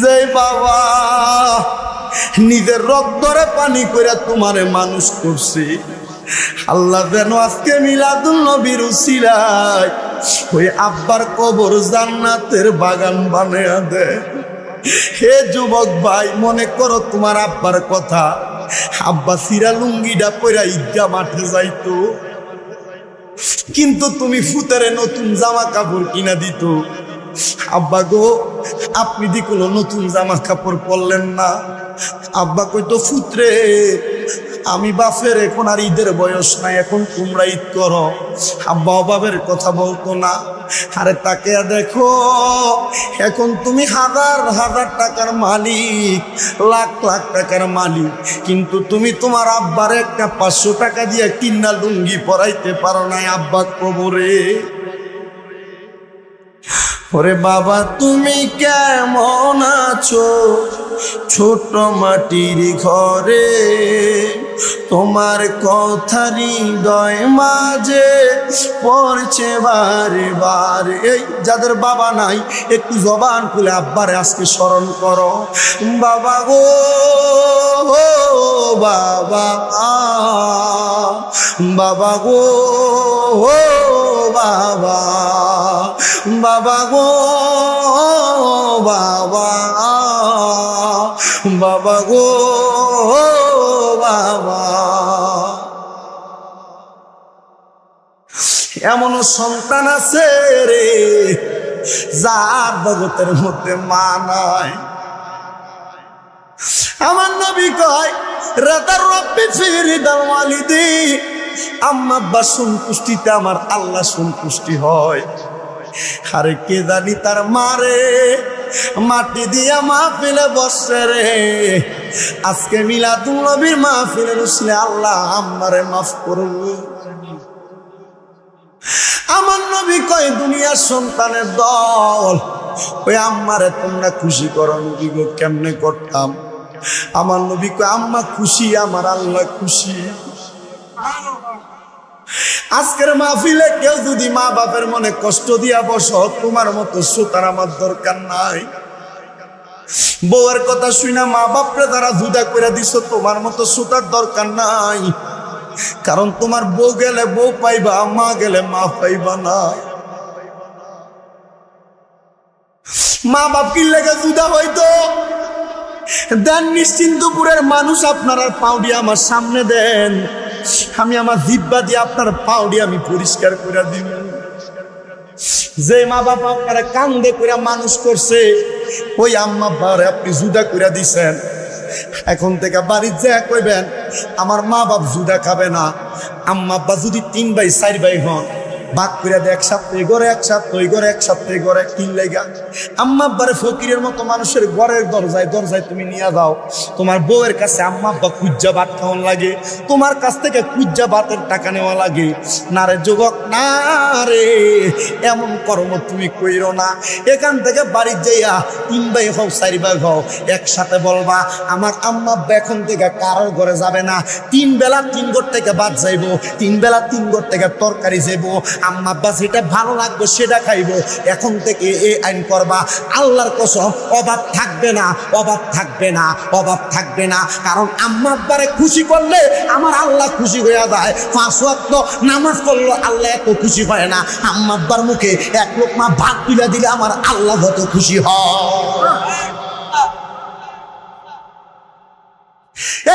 যে বাবা নিজের রক্তরে পানি করে তোমারে মানুষ করছে, আল্লাহ যেন আজকে মিলাদুন নবীর উসিলায় ওই আব্বার কবর জান্নাতের বাগান বানিয়ে দেয়। হে যুবক ভাই, মনে করো তোমার আব্বার কথা, আব্বা সিরা লুঙ্গিটা পরা ঈদগাহ মাঠে যাইতো, কিন্তু তুমি ফুতারে নতুন জামা কাপড় কিনা দিত। আব্বা গো, আপনি দি কোনো নতুন জামা কাপড় পরলেন না। আব্বা কইতো, ফুতরে আমি বাপের এখন আর ঈদের বয়স নাই, এখন তোমরা ঈদ করো। আব্বা অভাবের কথা বলতো না। আরে তাকে দেখো, এখন তুমি হাজার হাজার টাকার মালিক, লাখ লাখ টাকার মালিক, কিন্তু তুমি তোমার আব্বার একটা 500 টাকা দিয়ে কিনা লুঙ্গি পরাইতে পারো নাই আব্বা কবরে। ওরে বাবা, তুমি কেমন আছো ছোট মাটির ঘরে? তোমার কথা হৃদয় মাঝে পড়ছে বারে বারে। এই যাদের বাবা নাই, একটু জবান খুলে আব্বারে আজকে স্মরণ করো। বাবা গো, বাবা, বাবা গো, বাবা, বাবা গো, বাবা, বাবা গো, বাবা। এমন সন্তান আছে রে যার জগতের মধ্যে মা নাই। আমার নবী কয়, রাতার রব্বি ফিরিদাল ওয়ালিদি, আম্মা আব্বা সন্তুষ্টিতে আমার আল্লাহ সন্তুষ্টি হয়। আরে কে জানি তার মারে মাটি দিয়া মাহফিলে বসে রে। আজকে মিলাদুন নবীর মাহফিলে বসলে আল্লাহ আমারে মাফ করব। আমার নবী কয়, দুনিয়ার সন্তানের দল ওই আম্মারে তোমরা খুশি করো। নবী গো, কেমনে করতাম? আমার নবী কয়, আম্মা খুশি, আমার আল্লাহ খুশি। আজকের মাহফিলে কেউ যদি মা বাপের মনে কষ্ট দিয়া বসো, তোমার মতো শ্রোতার আমার দরকার নাই। বউয়ের কথা শুনা মা বাপরে তারা জুদা করে দিছো, তোমার মতো শ্রোতার দরকার নাই। কারণ তোমার বউ গেলে বউ পাইবা, মা গেলে মা পাইবা না। মা বাপ কি লেগে জুদা হইতো দেন? নিশ্চিন্তপুরের মানুষ আপনার আর পাউডি আমার সামনে দেন, আমি আমার জিব্বা দিয়ে আপনার পাউডি আমি পরিষ্কার করে দিব। যে মা বাবা আপনারা কান্দে করে মানুষ করছে, ওই আম্মা বাবারে আপনি জুদা করে দিছেন। এখন থেকে বাড়ির যা কইবেন, আমার মা বাপ জুদা খাবে না। আম্মা আব্বা যদি 3 ভাই 4 ভাই হন, ভাগ করে দেয়, 1 সপ্তাহ ঘরে, 1 সপ্তাহ ঘরে, 1 সপ্তাহ ঘরে, কি লেগা? আম্মা আব্বারে ফকিরের মতো মানুষের ঘরের দরজায় দরজায় তুমি নিয়ে যাও। তোমার বউয়ের কাছে আম্মা আব্বা কুজ্জা ভাত খাওয়ান লাগে, তোমার কাছ থেকে কুজ্জা ভাতের টাকা নেওয়া লাগে। না রে যুবক, না রে, এমন কর্ম তুমি কইরো না। এখান থেকে বাড়ির যাইয়া 3 ভাই হও 4 ভাই হও, একসাথে বলবা, আমার আম্মা আব্বা এখন থেকে কারোর ঘরে যাবে না। 3 বেলা 3 ঘর থেকে ভাত যাইবো, 3 বেলা 3 ঘর থেকে তরকারি যাইবো। আম্মা আব্বা যেটা ভালো লাগবে সেটা খাইবো। এখন থেকে এই আইন করবা। আল্লাহর কসম, অভাব থাকবে না, অভাব থাকবে না, অভাব থাকবে না। কারণ আম্মা আব্বারে খুশি করলে আমার আল্লাহ খুশি হয়ে যায়। 5 ওয়াক্ত নামাজ পড়লে আল্লাহ এত খুশি হয় না। আম্মা আব্বার মুখে 1 লোকমা ভাত তুলে দিলে আমার আল্লাহ যত খুশি হয়।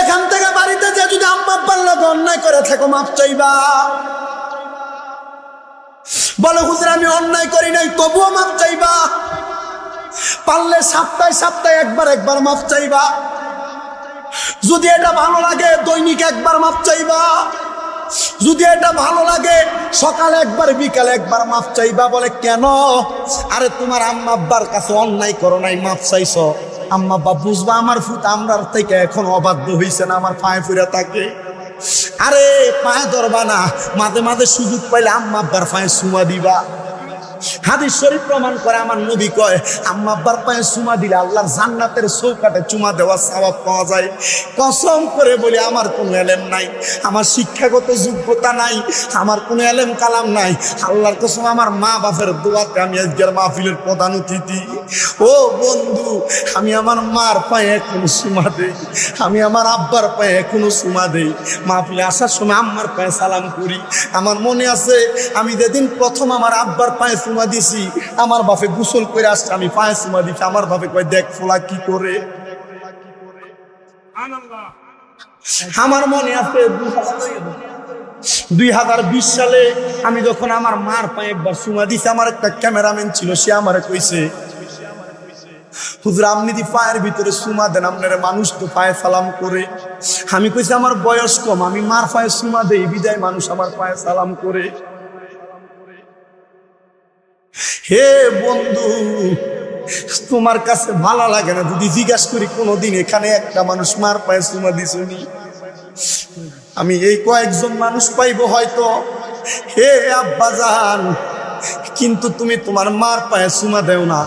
এখান থেকে বাড়িতে যে যদি আম্মা আব্বার লোক অন্যায় করে থাকো, মাফ চাইবা। বলে হুজুর আমি অন্যায় করি নাই, তবুও মাফ চাইবা। পারলে সপ্তাহে সপ্তাহে একবার মাফ চাইবা। যদি এটা ভালো লাগে দৈনিক 1বার মাফ চাইবা। যদি এটা ভালো লাগে সকালে 1বার বিকালে 1বার মাফ চাইবা। বলে কেন? আরে তোমার আম্মা আব্বার কাছে অন্যায় করো নাই, মাফ চাইছো। আম্মা আব্বা বুঝবা আমার ফুট আমরার থেকে এখন অবাধ্য হইছে না, আমার পায়ে ফুরা থাকে। আরে পায়ে ধরবা না, মাঝে মাঝে সুযোগ পাইলে আম্মা আব্বার পায়ে চুমা দিবা। হাদিস শরীফ প্রমাণ করে আমার নবী কয় আম্মা আব্বার পায়ে চুমা দিলে আল্লাহর জান্নাতের চৌকাঠে চুমা দেওয়া সওয়াব পাওয়া যায়। কসম করে বলি আমার কোনো এলেম নাই, আমার শিক্ষাগত যোগ্যতা নাই, আমার কোনো এলেম কালাম নাই, আল্লাহর কসম আমার মা বাপের দোয়াতে আমি আজকের মাহফিলের প্রধান অতিথি। ও বন্ধু, আমি আমার মার পায়ে এখনো চুমা দেই, আমি আমার আব্বার পায়ে এখনো চুমা দেই। মাহফিলে আসার সময় আম্মার পায়ে সালাম করি। আমার মনে আছে আমি যেদিন প্রথম আমার আব্বার পায়ে চুমা দিছি, আমার বাপে গোসল করে আসছে, আমি পায়ে চুমা দিছি। আমার বাপে কয় দেখ ফোলা কি করে। আমার মনে আছে 2020 সালে আমি যখন আমার মার পায়ে একবার চুমা দিছি, আমার একটা ক্যামেরাম্যান ছিল, সে আমারে কইছে হুজুর আপনি দি পায়ের ভিতরে চুমা দেন, আপনার মানুষ তো পায়ে সালাম করে। আমি কইছি আমার বয়স কম, আমি মার পায়ে চুমা দেই বিদায় মানুষ আমার পায়ে সালাম করে। হে বন্ধু, তোমার কাছে ভালো লাগে না যদি জিজ্ঞাসা করি কোনোদিন এখানে একটা মানুষ মার পায়ে চুমা দিছনি? আমি এই কয়েকজন মানুষ পাইবো হয়তো। হে আব্বাজান, কিন্তু তুমি তোমার মার পায়ে চুমা দেও না।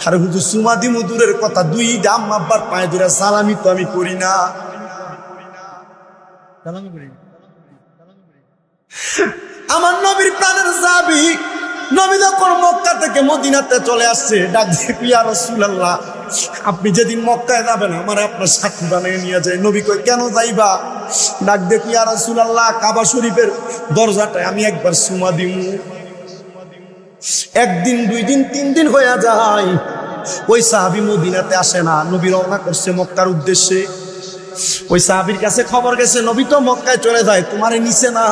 আর হুজুর চুমা দিমু দূরের কথা, দুই দাম আব্বার পায়ে ধরে সালামি তো আমি করি না। আমার নবীর প্রাণের সাহাবী নবী যখন মক্কা থেকে মদিনাতে চলে আসছে, ডাক দিয়ে ইয়া রাসূলুল্লাহ আপনি যেদিন মক্কায় যাবেন আমার আপনার সাথী বানিয়ে নিয়ে যায়। নবী কই কেন যাইবা? ডাক দিয়ে ইয়া রাসূলুল্লাহ কাবা শরীফের দরজাটায় আমি একবার চুমা দিমু। একদিন, 2 দিন, 3 দিন হয়ে যায়, ওই সাহাবী মদিনাতে আসে না। নবী রওনা করছে মক্কার উদ্দেশ্যে। ওই সাহাবীর কাছে খবর গেছে নবী তো মক্কায় চলে যায়, তোমারে নিছে না।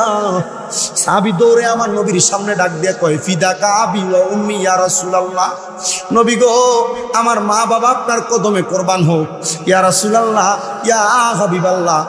সাহাবী দৌড়ে আমার নবীর সামনে ডাক দিয়ে কয় ফিদাকা আবি ওয়া উম্মি ইয়া রাসূলুল্লাহ, নবী গো আমার মা বাবা আপনার কদমে কুরবান হোক। ইয়া রাসূলুল্লাহ, ইয়া হাবিবাল্লাহ,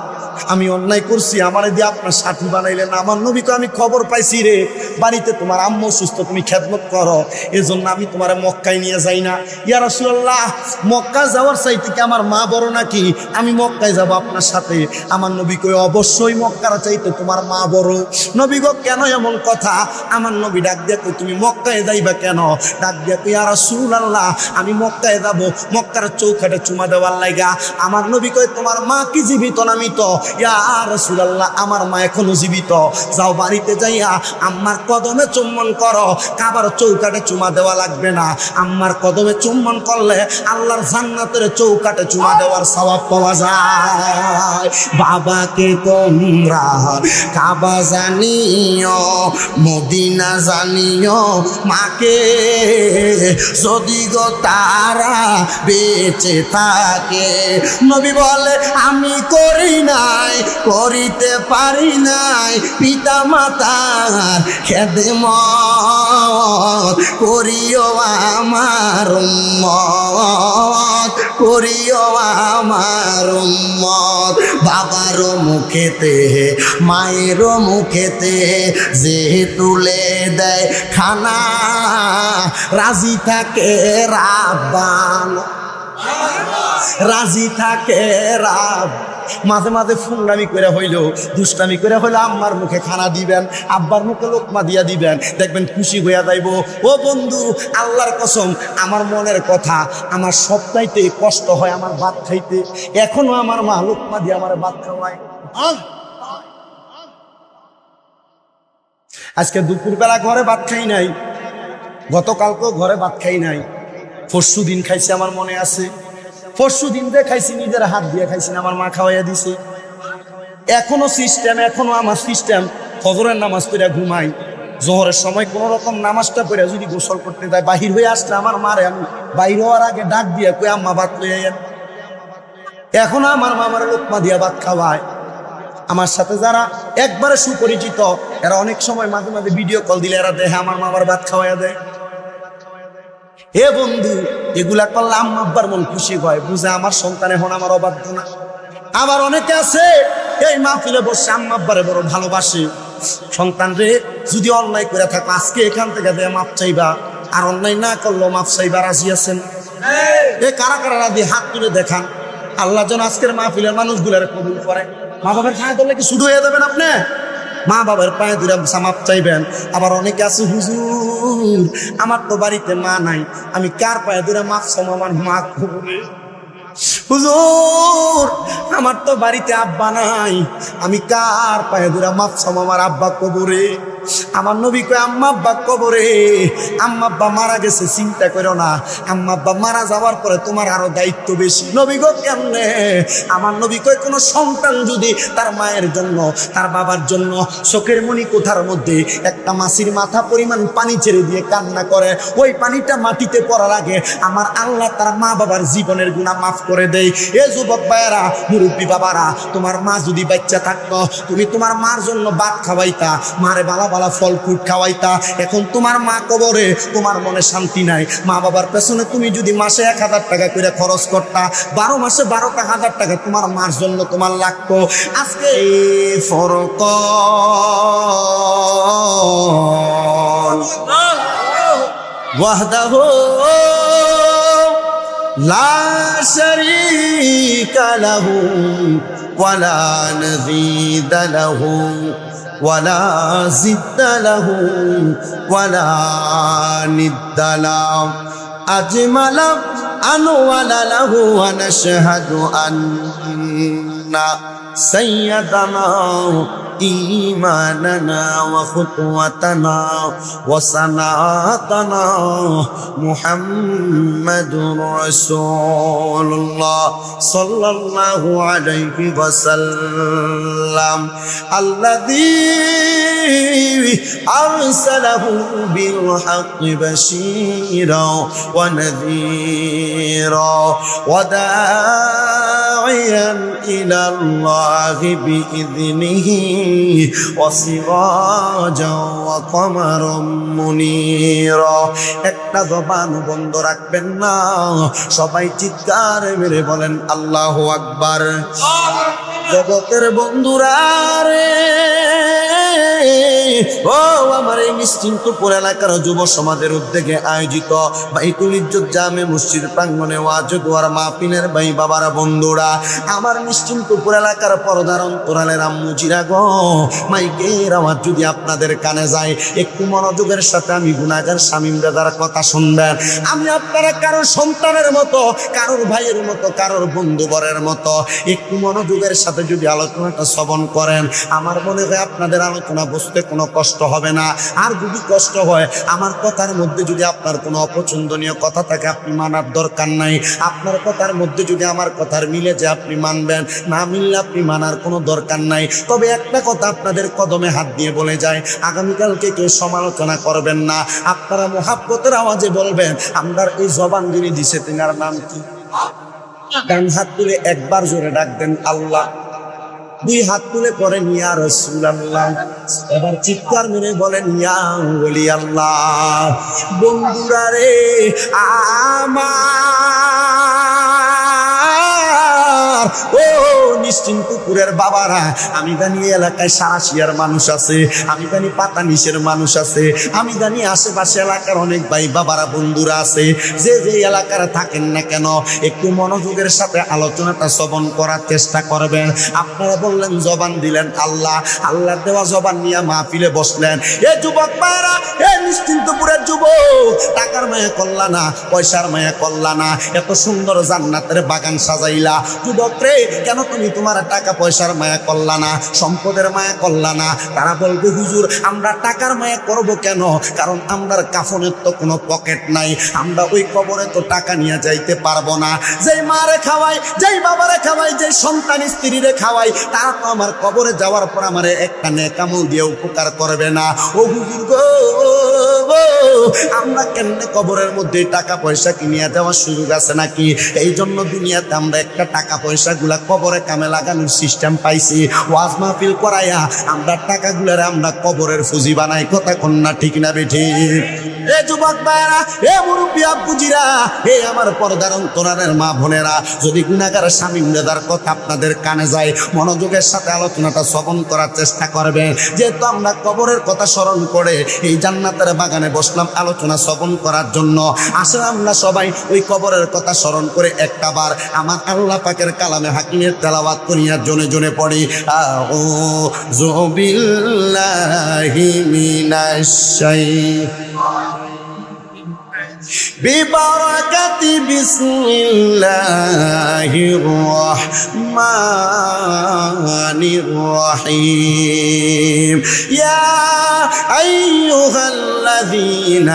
আমি অন্যায় করছি, আমার দিয়ে আপনার সাথী বানাইলেন। আমার নবী কয় আমি খবর পাইছি রে বাড়িতে তোমার আম্মু সুস্থ, তুমি খেদমত করো, এজন্য আমি তোমার মক্কায় নিয়ে যাই না। ইয়া রাসূলুল্লাহ, মক্কা যাওয়ার চাইতে কি আমার মা বড় নাকি? আমি মক্কায় যাব আপনার সাথে। আমার নবী কয় অবশ্যই মক্কার চাইতে তোমার মা বড়। নবী গো কেন এমন কথা? আমার নবী ডাক দিয়ে কই তুমি মক্কায় যাইবা কেন? ডাক দিয়ে কই ইয়া রাসূলুল্লাহ আমি মক্কায় যাব মক্কার চৌকাঠে চুমা দেওয়ার লাগা। আমার নবী কয় তোমার মা কি জীবিত না মৃত? ইয়া রাসূলুল্লাহ আমার মা এখনো জীবিত। যাও বাড়িতে যাইয়া আম্মার কদমে চুম্বন করো, কাবার চৌকাঠে চুমা দেওয়া লাগবে না। আম্মার কদমে চুম্বন করলে আল্লাহর জান্নাতের চৌকাঠে চুমা দেওয়ার সওয়াব পাওয়া যায়। বাবাকে তোমরা কাবা জানিও, মদিনা জানিও, মাকে যদি গো তারা বেঁচে থাকে। নবী বলে আমি করি নাই, করিতে পারি নাই, পিতা মাতার খেদমত করিও আমার উম্মত, করিও আমার উম্মত। বাবার মুখেতে মায়ের মুখেতে যে তুলে দেয় খানা, রাজি থাকে রাব্বান, রাজি থাকে রাব। মাঝে মাঝে ফুংরামি করে হইলেও দুষ্টামি করে হইলে আম্মার মুখে খানা দিবেন, আব্বার মুখে লোকমা দিয়া দিবেন, দেখবেন খুশি হইয়া যাইব। ও বন্ধু, আল্লাহর কসম আমার মনের কথা, আমার সবচাইতে কষ্ট হয় আমার ভাত খাইতে। এখনো আমার মা লোকমা দিয়ে আমার ভাত খাওয়ায়। আজকে দুপুরবেলা ঘরে ভাত খাই নাই, গতকালকেও ঘরে ভাত খাই নাই, পরশু দিন খাইছি আমার মনে আছে। পরশু দিন দিয়ে খাইছি, নিজের হাত দিয়ে খাইছি, আমার মা খাওয়াইয়া দিছে। এখনো সিস্টেম, এখনো আমার সিস্টেম, ফজরের নামাজ পড়ে ঘুমাই, জোহরের সময় কোন রকম নামাজটা পড়ে যদি গোসল করতে যায়, বাহির হয়ে আসলে আমার মারে আমি বাহির হওয়ার আগে ডাক দিয়ে কই আম্মা ভাত লইয়া আইয়েন। এখনো আমার মা আমার লোকমা দিয়া ভাত খাওয়ায়। আমার সাথে যারা একবারে সুপরিচিত এরা অনেক সময় মাঝে মাঝে ভিডিও কল দিলে এরা দেখে আমার মা আবার ভাত খাওয়াইয়া দেয়। হে বন্ধু, এগুলা করলে আম্মা আব্বার মন খুশি হয়, বুঝে আমার সন্তান এখন আমার অবাধ্য না। আবার অনেকে আছে এই মাহফিলে বসে আম্মা আব্বারে বড় ভালোবাসে। সন্তান রে যদি অন্যায় করে থাকো আজকে এখান থেকে দেয়া মাপ চাইবা, আর অন্যায় না করলেও মাপ চাইবা। রাজি আছেন? এ কারা কারা রাজি হাত তুলে দেখান। আল্লাহ যেন আজকের মাহফিলের মানুষগুলার কবুল করে। মা বাবার খায় ধরলে কি শুরু হয়ে যাবেন আপনি? মা বাবার পায়ে ধরে মাপ চাইবেন। আবার অনেকে আছে, হুজুর আমার তো বাড়িতে মা নাই, আমি কার পায়ে ধরে মাপ চাম, আমার মা কবরে। হুজুর আমার তো বাড়িতে আব্বা নাই, আমি কার পায়ে ধরে মাপ চাম, আমার আব্বা কবরে। আমার নবী কয় আম্মা আব্বা কবরে, আম্মা আব্বা মারা গেছে চিন্তা করো না, আম্মা আব্বা মারা যাওয়ার পরে তোমার আরো দায়িত্ব বেশি। নবী গো কেমনে? আমার নবী কয় কোন সন্তান যদি তার মায়ের জন্য তার বাবার জন্য চোখের মনি কোঠার মধ্যে একটা মাছির মাথা পরিমাণ পানি ছেড়ে দিয়ে কান্না করে, ওই পানিটা মাটিতে পড়ার আগে আমার আল্লাহ তার মা বাবার জীবনের গুনাহ মাফ করে দেয়। এ যুবক ভাইয়েরা, মুরব্বী বাবারা, তোমার মা যদি বাচ্চা থাকতো, তুমি তোমার মার জন্য ভাত খাওয়াইতা, মারে বালা বালা ফল ফ্রুট খাওয়াইতা। এখন তোমার মা কবরে, তোমার মনে শান্তি নাই। মা বাবার পেছনে তুমি যদি মাসে 1000 টাকা করে খরচ করতা, 12 মাসে 12,000 টাকা তোমার মার জন্য তোমার লাগতো। আজকে ফরক ওয়াহদাহু লা শারীকা লাহু ওয়ালা নাযীদা লাহু ولا زد له ولا ند له أجمل أنول له ونشهد أن سيدنا إيماننا وخطوتنا وصنعتنا محمد رسول الله صلى الله عليه وسلم الذي أرسله بالحق بشيرا ونذيرا وداعيا إلى الله بإذنه وسراجا وقمرا منيرا। একটা জবান বন্ধ রাখবেন না, সবাই চিৎকার মেরে বলেন আল্লাহু আকবার। জগতের বন্ধুরা রে, ও আমার এই নিশ্চিন্তপুর এলাকার যুব সমাজের উদ্যোগে আয়োজিত বাইতুল ইজ্জত জামে মসজিদ প্রাঙ্গণে ওয়াজ দোয়ার মাহফিলের ভাই বাবারা, বন্ধুরা, আমার নিশ্চিন্তপুর এলাকার পর্দার অন্তরালের আম্মুজিরা গো, মাইকের আওয়াজ যদি আপনাদের কানে যায়, একটু মনোযোগের সাথে আমি গুনাহগার শামীম রাজার কথা শুনবেন। আমি আপনারা কারোর সন্তানের মতো, কারোর ভাইয়ের মতো, কারোর বন্ধুবরের মতো একটু মনোযোগের সাথে যদি আলোচনাটা শ্রবণ করেন, আমার মনে হয় আপনাদের আলোচনা বুঝতে কোনো কষ্ট হবে না। আর যদি কষ্ট হয়, আমার কথার মধ্যে যদি আপনার কোনো অপছন্দনীয় কথা থাকে, আপনি মানার দরকার নাই। আপনার কথার মধ্যে যদি আমার কথার মিলে যে আপনি মানবেন, না মিললে আপনি মানার কোনো দরকার নাই। তবে একটা কথা আপনাদের কদমে হাত দিয়ে বলে যায়, আগামীকালকে কেউ সমালোচনা করবেন না, আপনারা মুহাব্বতের আওয়াজে বলবেন আমরা এই জবান যিনি দিছে তিনার নাম কি? ডান হাত তুলে একবার জোরে ডাক দেন আল্লাহ, 2 হাত তুলে পড়েন ইয়া রাসূলুল্লাহ, এবার চিৎকার মেরে বলেন ইয়া ওলি আল্লাহ। বন্ধুরা রে আমার, ও নিশ্চিন্তপুরের বাবারা, আমি জানি এলাকায় সারাশিয়ার মানুষ আছে, আমি জানি পাতানিশের মানুষ আছে, আমি জানি আশেপাশে এলাকার অনেক ভাই বাবারা বন্ধুরা আছে, যে যে এলাকার থাকেন না কেন, একটু মনোযোগের সাথে আলোচনাটা শ্রবণ করার চেষ্টা করবেন। আপনারা বললেন জবান দিলেন আল্লাহ, আল্লাহর দেওয়া জবান নিয়ে মাহফিলে বসলেন। এ যুবক ভাইরা, এ নিশ্চিন্তপুরের যুবক, টাকার মায়া করলা না, পয়সার মায়া করলা না, এত সুন্দর জান্নাতের বাগান সাজাইলা। যুবক রে, কেন তুমি তোমার টাকা পয়সার মায়া করলা না, সম্পদের মায়া করলা না? তারা বলবে হুজুর আমরা টাকার মায়া করব কেন? কারণ আমরার কাফনের তো কোনো পকেট নাই, আমরা ওই কবরে তো টাকা নিয়ে যাইতে পারবো না। যেই মারে খাওয়াই, যেই বাবারে খাওয়াই, যেই সন্তান স্ত্রীরে খাওয়াই, তারা তো আমার কবরে যাওয়ার পর আমার একটা নেক আমল দিয়ে উপকার করবে না। ও হুজুর গো, আমরা কেমনে কবরের মধ্যে টাকা পয়সা কিনিয়া যাওয়ার সুযোগ আছে নাকি? এই জন্য দুনিয়াতে আমরা একটা টাকা পয়সা গুলা কবরে কামে লাগানোর সিস্টেম পাইছি। ওয়াজ মাহফিল করাইয়া আমরা টাকাগুলারে আমরা কবরের ফুজি বানাই। কথা কন্যা ঠিক না বেঠি? এ যুবক ভাইরা, এ মুরব্বী আব্বুজিরা, এ আমার পর্দার অন্তরালের মা বোনেরা, যদি গুনাহগার শামীম রাজার কথা আপনাদের কানে যায়, মনোযোগের সাথে আলোচনাটা শ্রবণ করার চেষ্টা করবেন। যেহেতু আমরা কবরের কথা স্মরণ করে এই জান্নাতের বাগানে বসলাম আলোচনা শ্রবণ করার জন্য, আসলে আমরা সবাই ওই কবরের কথা স্মরণ করে একটাবার আমার আল্লাহ পাকের কালামে হাকিমের তেলাওয়াত করিয়া জনে জনে পড়ি আউযু বিল্লাহি মিনাশ শাইতানির ببركة بسم الله الرحمن الرحيم يا أيها الذين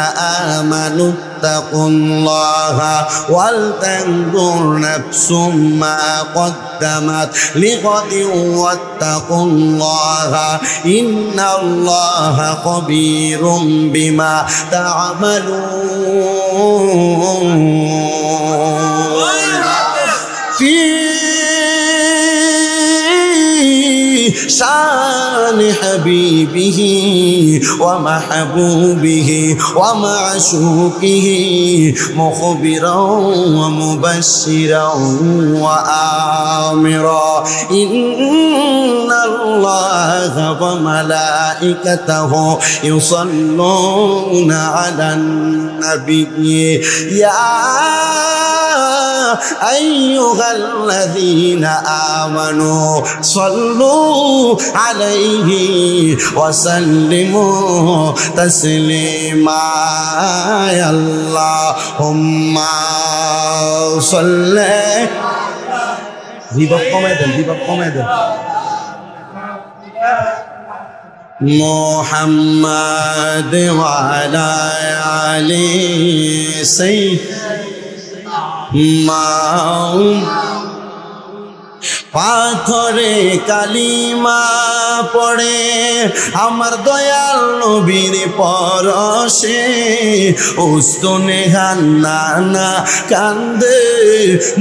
آمنوا اتقوا الله ولتنظر نفس ما قدمت لغد واتقوا الله إن الله خبير بما تعملون في شان حبيبه ومحبوبه ومعشوقه مخبرا ومبشرا وآمرا إن الله وملائكته يصلون على النبي يا أيها الذين آمنوا صلوا عليه وسلموا تسليما اللهم صل محمد وعلى آل سيدنا পাথরে কালিমা পড়ে আমার দয়াল নবীর পরশে উস্তনে হান্নানা কান্দে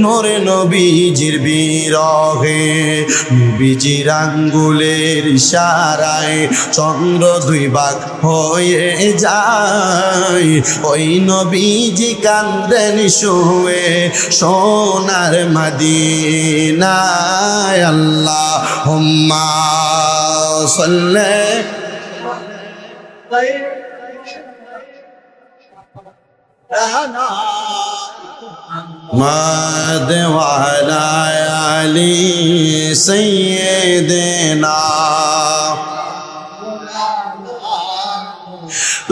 নূরে নবীজির বিরহে নবীজির আঙ্গুলের ইশারায় চন্দ্র দুই ভাগ হয়ে যায় ওই নবীজি কান্দেন শুয়ে সোনার মদিনা আল্লাহুম্মা সাল্লি محمد وعلى آل سيدنا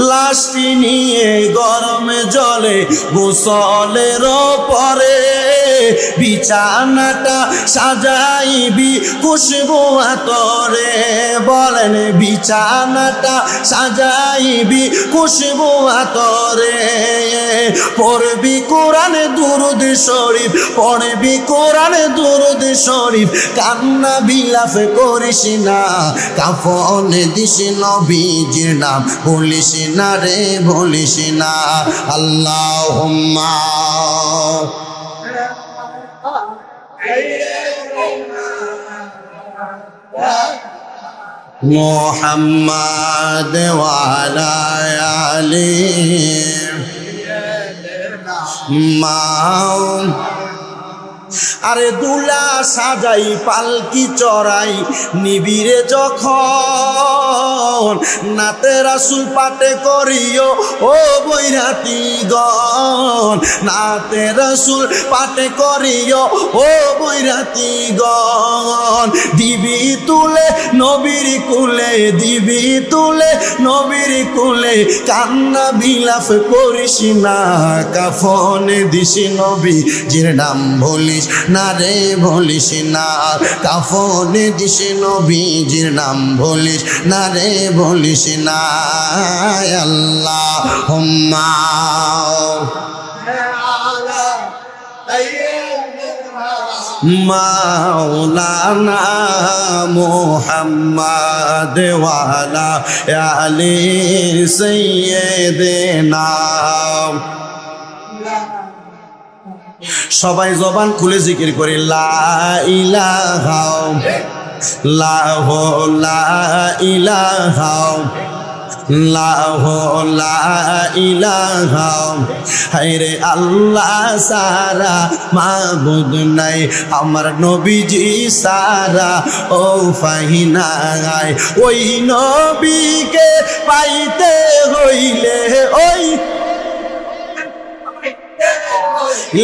লাশটি নিয়ে গরমে জলে গোসলের পরে বিছানাটা সাজাইবি খুশবু আতরে বলেন বিছানাটা সাজাইবি খুশবু আতরে পড়বি কোরআনে দুরূদ শরীফ পড়বি কোরআনে দুরূদ শরীফ কান্না বিলাপ করিস না কাফনে দিস নবীজির নাম বলিস না রে বলিস না আল্লাহুম্মা মুহাম্মাদ ওয়া আলা আলি আরে দুলা সাজাই পালকি চড়াই নিবিরে যখন নাতে রাসূল পাটে করিও ও বৈরাতি গণ নাতে রাসূল পাটে করিও ও বৈরাতি গণ দিবি তুলে নবীর কুলে দিবি তুলে নবীর কুলে কান্না বিলাপ করিস না কাফনে দিস নবীজির নাম বলিস না রে বলিস না কাফনে দিস নবীজির নাম বলিস না রে বলিস না আল্লাহুম্মা মাওলানা মুহাম্মদ ওয়া আলা আলি সাইয়্যিদিনা সবাই জবান খুলে জিকির করি লা ইলাহা লাহ লা ইলাহা লাহ লা ইলাহা হায়রে আল্লাহ সারা মাবুদ নাই আমার নবীজি সারা ও ফাহিনায় ওই নবীকে পাইতে হইলে ওই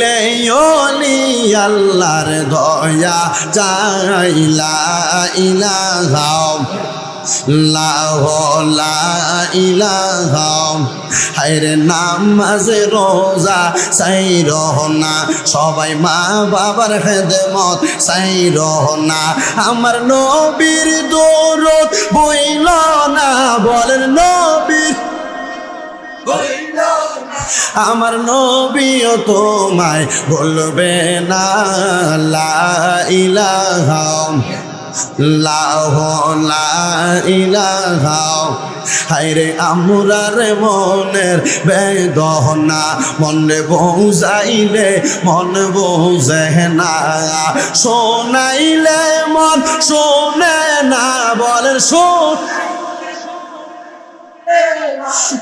লেয়লি আল্লাহর দয়া চাই লা ইলাহা লা ইলাহা হায়রে নামাজে রোজা চাই রহনা সবাই মা বাবার খেদমত চাই রহনা আমার নবীর দরুদ বইল না বলেন নবীর আমার নবীও তোমায় বলবে না লা ইলাহা লা ইলাহা হায়রে আমরার মনের বেদনা মনে বোঝাইলে মন বোঝে না শোনাইলে মন শোনে না বলেন শোন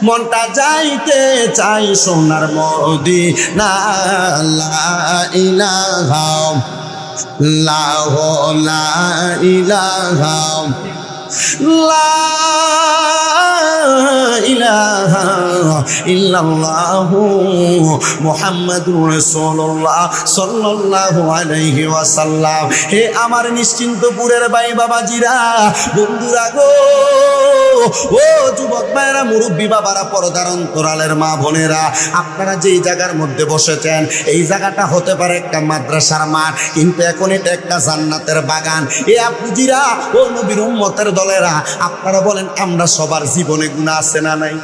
মনটা যাইতে চাই সোনার মদিনা লা ইলাহা লা ইলাহা লা ইলাহা ইল্লাল্লাহু মুহাম্মাদুর রাসূলুল্লাহ সাল্লাল্লাহু আলাইহি ওয়াসাল্লাম। হে আমার নিশ্চিন্তপুরের ভাই বাবাজিরা, বন্ধুরা গো, ও যুবক ভাইরা, মুরব্বী বাবারা, পর্দার অন্তরালের মা বোনেরা, আপনারা যেই জায়গার মধ্যে বসেছেন এই জায়গাটা হতে পারে একটা মাদ্রাসার মাঠ, কিন্তু এখন এটা একটা জান্নাতের বাগান। এ আপুজিরা, ও নবীর উম্মতের দলেরা, আপনারা বলেন আমরা সবার জীবনে গুনাহ আছে না নাই?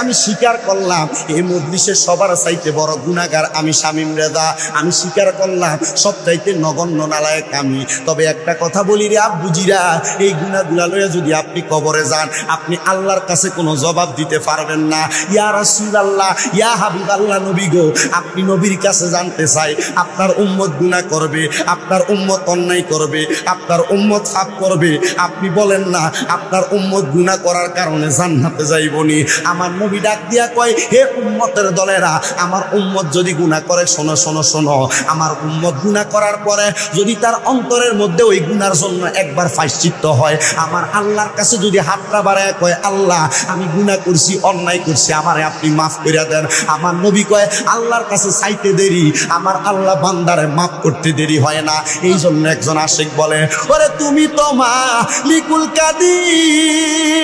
আমি স্বীকার করলাম এই মজলিসে সবার চাইতে বড় গুনাহগার আমি শামীম রেজা, আমি স্বীকার করলাম সব চাইতে নগণ্য নালায়েক আমি। তবে একটা কথা বলি রে আব্বুজিরা, এই গুনাহগুলা লইয়া যদি আপনি কবরে যান, আপনি আল্লাহর কাছে কোনো জবাব দিতে পারবেন না। ইয়া রাসূলুল্লাহ, ইয়া হাবিবাল্লাহ, নবী গো, আপনি নবীর কাছে জানতে চাই, আপনার উম্মত গুনাহ করবে, আপনার উম্মত অন্যায় করবে, আপনার উম্মত পাপ করবে, আপনি বলেন না আপনার উম্মত গুনাহ করার কারণে জান্নাতে যাইবনি? আমার নবী ডাক দিয়া কয়, হে উম্মতের দলেরা, আমার উম্মত যদি গুনাহ করে, শোনো শোনো শোনো, আমার উম্মত গুনাহ করার পরে যদি তার অন্তরের মধ্যে ওই গুনার জন্য একবার প্রায়শ্চিত্ত হয়, আমার আল্লাহর কাছে যদি হাতটা বাড়ায় কয়, আল্লাহ আমি গুনাহ করছি, অন্যায় করছি, আমারে আপনি মাফ করে দেন, আমার নবী কয় আল্লাহর কাছে চাইতে দেরি, আমার আল্লাহ বান্দারে মাফ করতে দেরি হয় না। এই জন্য একজন আশিক বলে, ওরে তুমি তো মালিকুল কাদির,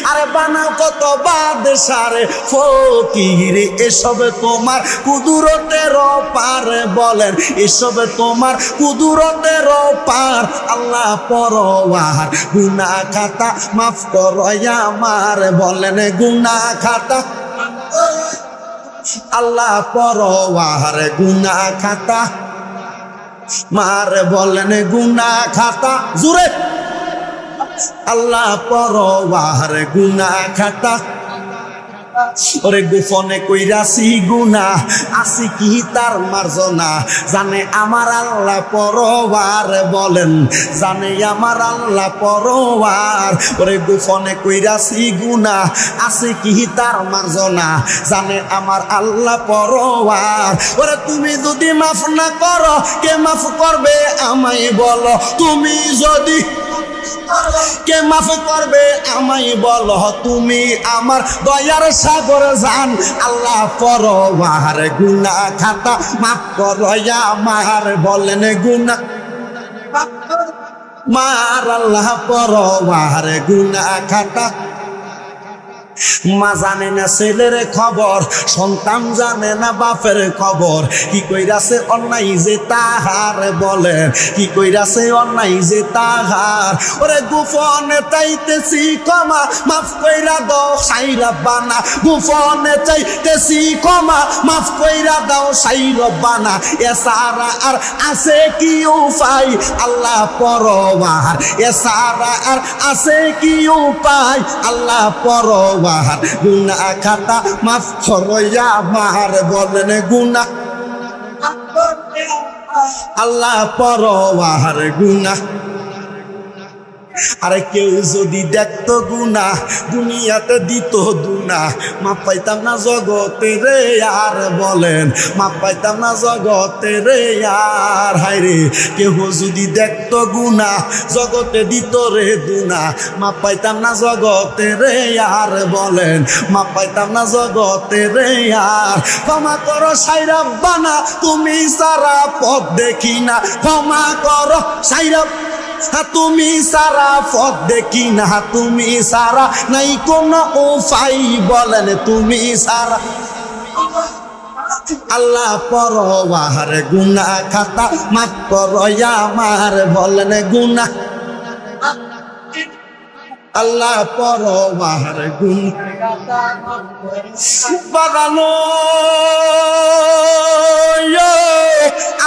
আরে বানাও কত বাদশারে ফকির, এসব তোমার কুদরতের পার, বলেন এসব তোমার কুদরতের পার। আল্লাহ পরওয়ার গুনাহ খাতা মাফ করো আমার, বলেন গুনাহ খাতা, আল্লাহ পরওয়ার গুনাহ খাতা মার, বলেন গুনাহ খাতা জুরে, আল্লাহ পরওয়ার গুনাহ খাতা। ওরে গোপনে কইরাছি গুনাহ, আসি কি তার মার্জনা, জানে আমার আল্লাহ পরওয়ার, বলেন জানে আমার আল্লাহ পরওয়ার। ওরে গোপনে কইরাছি গুনাহ, আসি কি তার মার্জনা, জানে আমার আল্লাহ পরওয়ার। ওরে তুমি যদি মাফ না করো, কে মাফ করবে আমায় বলো? তুমি যদি কে মাফ করবে আমায় বলো? তুমি আমার দয়ার সাগর জান, আল্লাহ পরওয়ার গুনাহ খাতা মাফ করো আমার, বলেন গুনাহ মার, আল্লাহ পরওয়ার গুনাহ খাতা। মা জানে না ছেলের খবর, সন্তান জানে না বাপের খবর, কি কইরাছে অন্যায় যে তাহার, বলেন কি কইরাছে অন্যায় যে তাহার। ওরে গোপনে চাইতেছি ক্ষমা, মাফ কইরা দাও সাইরা বানা, গোপনে চাইতেছি ক্ষমা, মাফ কইরা দাও সাইরা বানা, এছাড়া আর আছে কি উপায়? আল্লাহ পরওয়ার, এছাড়া আর আছে কি উপায়? আল্লাহ পরওয়ার গুনাহ খাতা মাফ করো আমার, বলেন গুনাহ, আল্লাহ পরওয়ার গুনাহ আরে কেউ যদি দেখতো গুনাহ দুনিয়াতে দিত দুনা, মাপ পাইতাম না জগতে রে আর বলেন, মাপ পাইতাম না জগতে রে আর। হায়রে কেউ যদি দেখতো গুনাহ জগতে দিত রে দুনা, মাপ পাইতাম না জগতে রে আর বলেন, মাপ পাইতাম না জগতে রে আর। ক্ষমা করো সাইরা বানা তুমি সারা পথ দেখি না, ক্ষমা করো সাইরা তুমি সারা পথ দেখি না, তুমি সারা নাই কোন উপায় বলেন, তুমি সারা। আল্লাহ পরওয়ার গুনাহ খাতা মাফ করো আমার বলেন গুনাহ, আল্লাহ পরওয়ার গুনাহ বাগানো।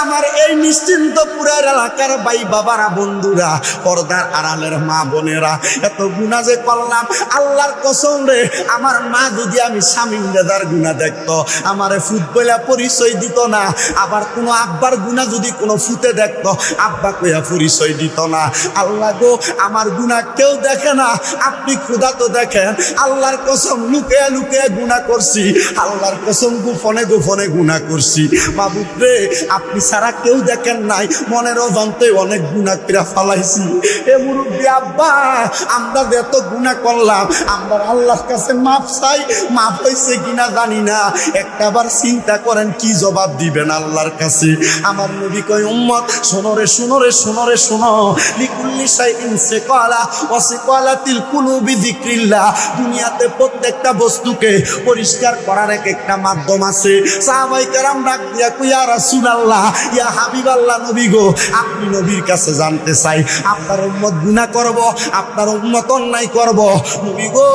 আমার এই নিশ্চিন্তপুরের এলাকার ভাই বাবারা, বন্ধুরা, পর্দার আড়ালের মা বোনেরা, এত গুনাহ যে করলাম আল্লাহর কসম রে, আমার মা যদি আমি স্বামী দাদার গুনাহ দেখতো আমারে ফুট বইলা পরিচয় দিত না, আবার কোনো আব্বার গুনাহ যদি কোনো ফুটে দেখতো আব্বা কইয়া পরিচয় দিত না। আল্লাহ গো আমার গুনাহ কেউ দেখে না, আপনি খোদা তো দেখেন। আল্লাহর কসম লুকিয়ে লুকিয়ে গুনাহ করছি, আল্লাহর কসম গোপনে গোপনে গুনাহ করছি। মাবুদ রে আপনি ছাড়া কেউ দেখেন নাই, মনের অজান্তে অনেক গুনাহ করে ফেলাইছি। এ মুরব্বি আব্বা, আমরা এত গুনাহ করলাম, আমরা আল্লাহর কাছে মাপ চাই, মাপ হয়েছে কিনা জানি না। একটাবার চিন্তা করেন কি জবাব দিবেন আল্লাহর কাছে। আমার নবী কয় উম্মত শোনো রে শোনো রে শোনো রে শোনো, লিকুল্লি শাইইন সিকালা ওয়া সিকালাতিল কুলুবি যিকরিল্লাহ। দুনিয়াতে প্রত্যেকটা বস্তুকে পরিষ্কার করার এক একটা মাধ্যম আছে। সাহাবায়ে কেরাম ডাক দিয়া কই ইয়া রাসূলুল্লাহ, ইয়া হাবিবাল্লাহ, নবী গো আপনি নবীর কাছে জানতে চাই, আপনার উম্মত গুনাহ করব, আপনার উম্মত অন্যায় করব, নবী গো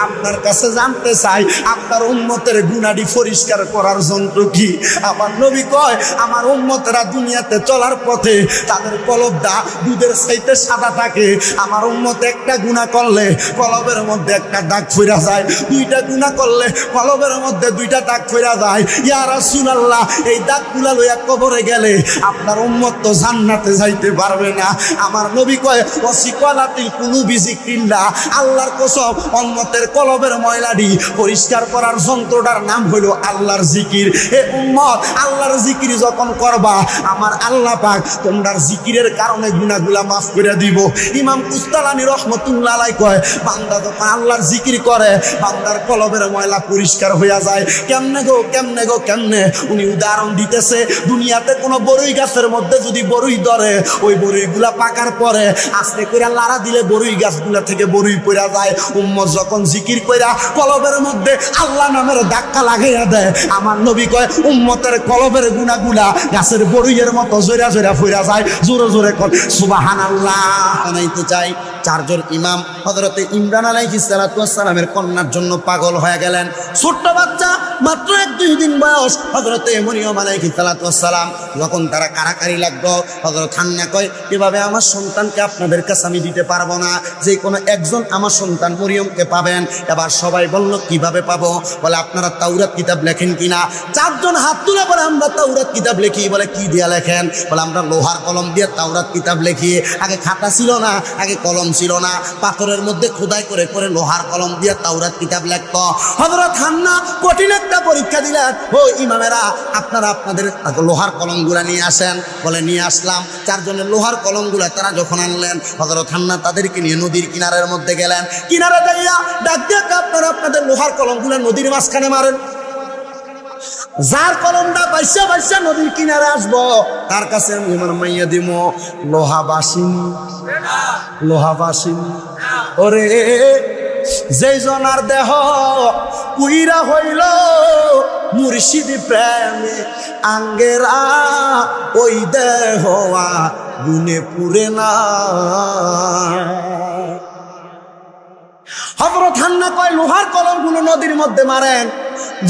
আপনার কাছে জানতে চাই আপনার উম্মতের গুনাহটি পরিষ্কার করার যন্ত্র কি? আমার নবী কয় আমার উম্মতেরা দুনিয়াতে চলার পথে তাদের কলবটা দুধের চাইতে সাদা থাকে। আমার উম্মত একটা গুনাহ করলে কলবের মধ্যে একটা দাগ ফিরা যায়, দুইটা গুনাহ করলে কলবের মধ্যে দুইটা দাগ ফিরা যায়। ইয়া রাসূলুল্লাহ, এই দাগগুলা লইয়া কবরে গেলে আপনার উম্মত তো জান্নাতে যাইতে পারবে না। আমার নবী কয় ওয়াসিকালাতিল কুলুবি যিকরিল্লাহ, আল্লাহর কসম উম্মতের কলবের ময়লাটি পরিষ্কার করার যন্ত্রটার নাম হলো আল্লাহর জিকির। এ উম্মত আল্লাহর জিকির যখন করবা আমার আল্লাহ পাক তোমার জিকিরের কারণে গুনাহগুলা মাফ করে দিব। ইমাম কুস্তালানী রাহমাতুল্লাহ আলাইহি কয় বান্দা যখন আল্লাহর জিকির করে বান্দার কলবের ময়লা পরিষ্কার হইয়া যায়। কেমনে গো কেমনে গো কেমনে? উনি উদাহরণ দিতেছে, দুনিয়াতে কোনো বড়ই গাছের মধ্যে যদি বড়ই ধরে ওই বড়ইগুলা পাকার পরে আস্তে করে লাড়া দিলে বড়ই গাছগুলা থেকে বড়ই পড়া যায়। উম্মত যখন জিকির কইরা কলবের মধ্যে আল্লাহ নামের ধাক্কা লাগাইয়া দেয়, আমার নবী কয় উম্মতের কলবের গুনাহগুলা গাছের বড়ইয়ের মতো জোরা জোরা ফিরা যায়। জোরে জোরে কর সুবহানাল্লাহ। বানাইতে চাই চারজন ইমাম হযরতে ইমরান আলাইহিস সালাতু ওয়াস সালামের কন্যার জন্য পাগল হয়ে গেলেন। ছোট্ট বাচ্চা মাত্র 1-2 দিন বয়স, হযরতে মরিয়ম আলাইহিস সালাতু ওয়াস সালাম যখন তারা কারাকারি লাগলো, হযরত হান্না কয় এভাবে আমার সন্তানকে আপনাদের কাছে আমি দিতে পারবো না, যে কোনো একজন আমার সন্তান মরিয়মকে পাবেন। এবার সবাই বলল কিভাবে পাবো? বলে আপনারা তাওরাত কিতাব লেখেন কিনা? চারজন হাত তুলে বলে আমরা তাওরাত কিতাব লিখি। বলে কি দিয়া লেখেন? বলে আমরা লোহার কলম দিয়ে তাওরাত কিতাব লিখি। আগে খাতা ছিল না, আগে কলম ছিল না, পাথরের মধ্যে খোদাই করে করে লোহার কলম দিয়ে তাওরাত কিতাব লিখতো। হযরত হান্না কঠিন একটা পরীক্ষা দিলেন, ও ইমামেরা আপনারা আপনাদের লোহার কলমগুলা নিয়ে আসেন। বলে নিয়ে আসলাম। চারজনের লোহার কলমগুলা তারা যখন আনলেন, হযরত হান্না তাদেরকে নিয়ে নদীর কিনারের মধ্যে গেলেন। কিনারে যাইয়া ডাক দিয়ে আপনারা আপনাদের লোহার কলমগুলা নদীর মাঝখানে মারেন। যার কলমটা বাইসা বাইসা নদীর কিনারে আসবো তার কাছে আমি আমার মাইয়া দিব লোহা বাসিনী, লোহা বাসিনী। ওরে যেই জনার দেহ কুইরা হইল মুর্শিদ প্রেমে আঙ্গেরা, ওই দেহ গুনে পুরে না। হযরত হান্না কয় লোহার কলমগুলো নদীর মধ্যে মারেন,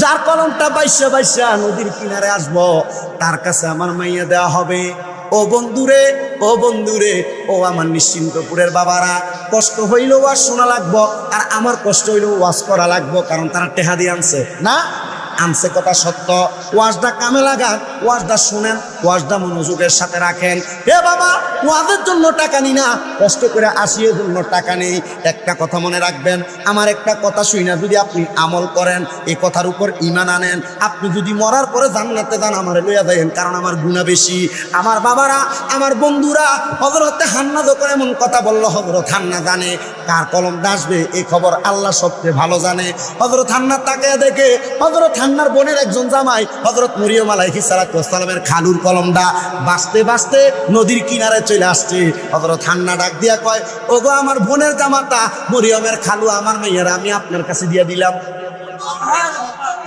যার কলমটা বাইসা বাইসা নদীর কিনারে আসবো তার কাছে আমার মাইয়া দেওয়া হবে। ও বন্ধুরে, ও বন্ধুরে, ও আমার নিশ্চিন্তপুরের বাবারা, কষ্ট হইলেও ওয়াজ শোনা লাগবো, আর আমার কষ্ট হইলেও ওয়াজ করা লাগবো, কারণ তারা টেহা দিয়ে আনছে না, আনছে কথা সত্য। ওয়াজটা কামে লাগান, ওয়াজটা শুনেন। ওয়াজটা মনোযোগের সাথে রাখেন। এ বাবা, ওয়াজের জন্য টাকা নি না, কষ্ট করে আসি এর জন্য টাকা নেই। একটা কথা মনে রাখবেন, আমার একটা কথা শুই না, যদি আপনি আমল করেন, এই কথার উপর ঈমান আনেন, আপনি যদি মরার পরে জান্নাতে যান, আমারে লইয়া যাবেন, কারণ আমার গুনাহ বেশি। আমার বাবারা, আমার বন্ধুরা, হযরতে হান্না যখন এমন কথা বলল, হযরত হান্না জানে কার কলম আসবে এই খবর আল্লাহ সবচেয়ে ভালো জানে। হযরত হান্না তাকিয়ে দেখে হযরত হান্নার বোনের একজন জামাই হযরত মরিয়ম আলাইহিস সালাতু ওয়াস সালামের খালুর কলমটা বাঁচতে বাঁচতে নদীর কিনারে চলে আসছে। হযরত হান্না ডাক দিয়া কয়, ওগো আমার বোনের জামাতা মরিয়মের খালু, আমার মেয়েরা আমি আপনার কাছে দিয়ে দিলাম।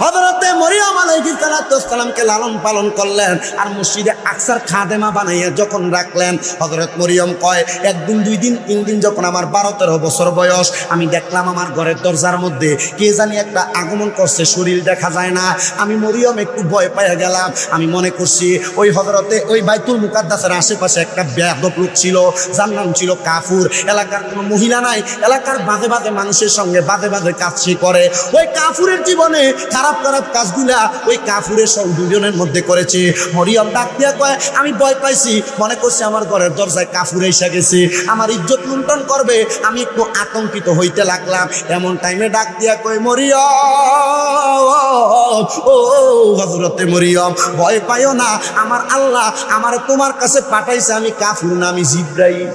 হযরতে মরিয়ম আলাইহিস সালাতু ওয়াস সালামকে লালন পালন করলেন আর মসজিদে আকসার খাদেমা বানাইয়া যখন রাখলেন, হযরত মরিয়ম কয়, একদিন, দুই দিন, তিন দিন যখন আমার 12-13 বছর বয়স, আমি দেখলাম আমার ঘরের দরজার মধ্যে কে জানি একটা আগমন করছে, শরীর দেখা যায় না। আমি মরিয়ম একটু ভয় পেয়ে গেলাম। আমি মনে করছি ওই বাইতুল মুকাদ্দাসের আশেপাশে একটা বেয়াদব লোক ছিল, যার নাম ছিল কাফুর। এলাকার কোনো মহিলা নাই, এলাকার বাজে বাজে মানুষের সঙ্গে বাজে বাজে কাজ সে করে। ওই কাফুরের জীবনে খারাপ খারাপ কাজগুলা ওই কাফুরের সব দুজনের মধ্যে করেছে। মরিয়ম ডাক দিয়া কয়, আমি ভয় পাইছি, মনে করছি আমার ঘরের দরজায় কাফুর এসে গেছে, আমার ইজ্জত লুণ্ঠন করবে। আমি একটু আতঙ্কিত হইতে লাগলাম। এমন টাইমে ডাক দিয়া কয়, মরিয়ম, ও হযরতে মরিয়ম, ভয় পাইও না, আমার আল্লাহ আমার তোমার কাছে পাঠাইছে, আমি কাফুর না, আমি জিবরাইল।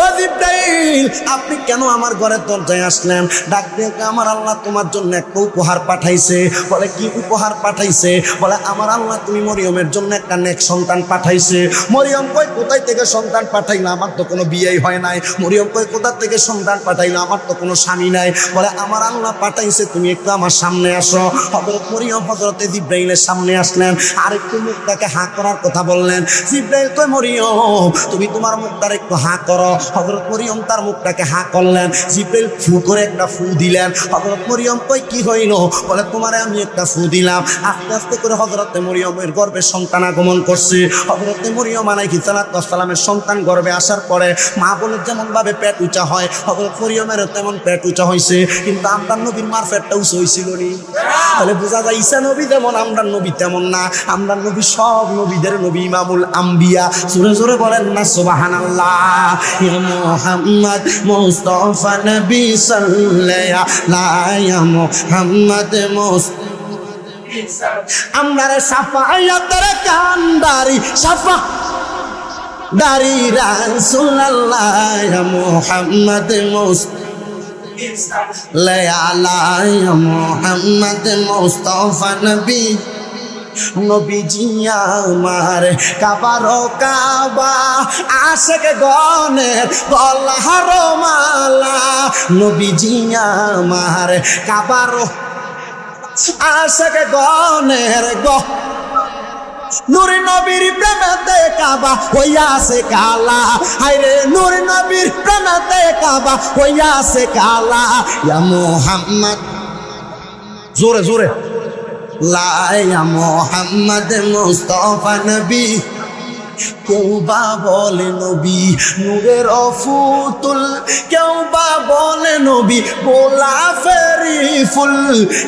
ও জিবরাইল, আপনি কেন আমার ঘরের দরজায় আসলেন? ডাক দিয়ে আমার আল্লাহ তোমার জন্য একটা উপহার পাঠাইছে। বলে, কি উপহার পাঠাইছে? বলে, আমার আল্লাহ তুমি মরিয়মের জন্য একটা নেক সন্তান পাঠাইছে। মরিয়ম কই, কোথায় থেকে সন্তান পাঠাইলো? আমার তো কোনো বিয়েই হয় নাই। মরিয়ম কই, কোথা থেকে সন্তান পাঠাইলো? আমার তো কোনো স্বামী নাই। বলে, আমার আল্লাহ পাঠাইছে, তুমি একটু আমার সামনে আসো। হযরত মরিয়ম হযরতে জিবরাইলের সামনে আসলেন, আর একটু মুখটাকে হাঁ করার কথা বললেন। জিবরাইল কই, মরিয়ম তুমি তোমার মুখটার একটু হাঁ করো। হযরত মরিয়ম তার মুখটাকে হাঁ করলেন। জিবরাইল ফু করে একটা ফু দিলেন। হযরত মরিয়ম কই, কি হইল? বলে, তোমারে আমি একটা ফু দিলাম। আস্তে আস্তে করে হযরতে মরিয়মের গর্ভে সন্তান আগমন করছে। হযরতে মরিয়ম আলাইহিস সালাতু ওয়াস সালামের সন্তান গর্ভে আসার পরে মা বলে যেমন ভাবে পেট উঁচা হয়, হযরত মরিয়মেরও তেমন পেট উঁচা হয়েছে। কিন্তু আমরার নবীর মার পেটটা উঁচু হয়েছিল নি। তাহলে বোঝা যায় ঈসা নবী যেমন আমরার নবী তেমন না। আমরার নবী সব নবীদের নবী, ইমামুল আম্বিয়া। জোরে জোরে বলেন না সুবহানাল্লাহ। ইয়া মুহাম্মদ মুস্তাফা নবী সাল্লাল্লাহু ইয়া মুহাম্মদ আমরার সাফায়াতের কান্দারি সাফা দারি রাসূলুল্লাহ ইয়া মুহাম্মদ মুস্তাফা মুহাম্মদ মুস্তাফা নবী নবীজি আমার কাবার কাবা আশিক গণের গলার মালা। নবীজি আমার কাবার আশিক গণের নূর নবীর প্রেমেতে কাবা হইয়াছে কালা। হায়রে নূর নবীর প্রেমেতে কাবা হইয়াছে কালা। ইয়া মুহাম্মদ, জোরে জোরে, ইয়া মুহাম্মদ মুস্তাফা নবী। কেউ বা বলে নবী নূরের ফুতুল, কেউ বা বলে নবী গোলাপের ফুল,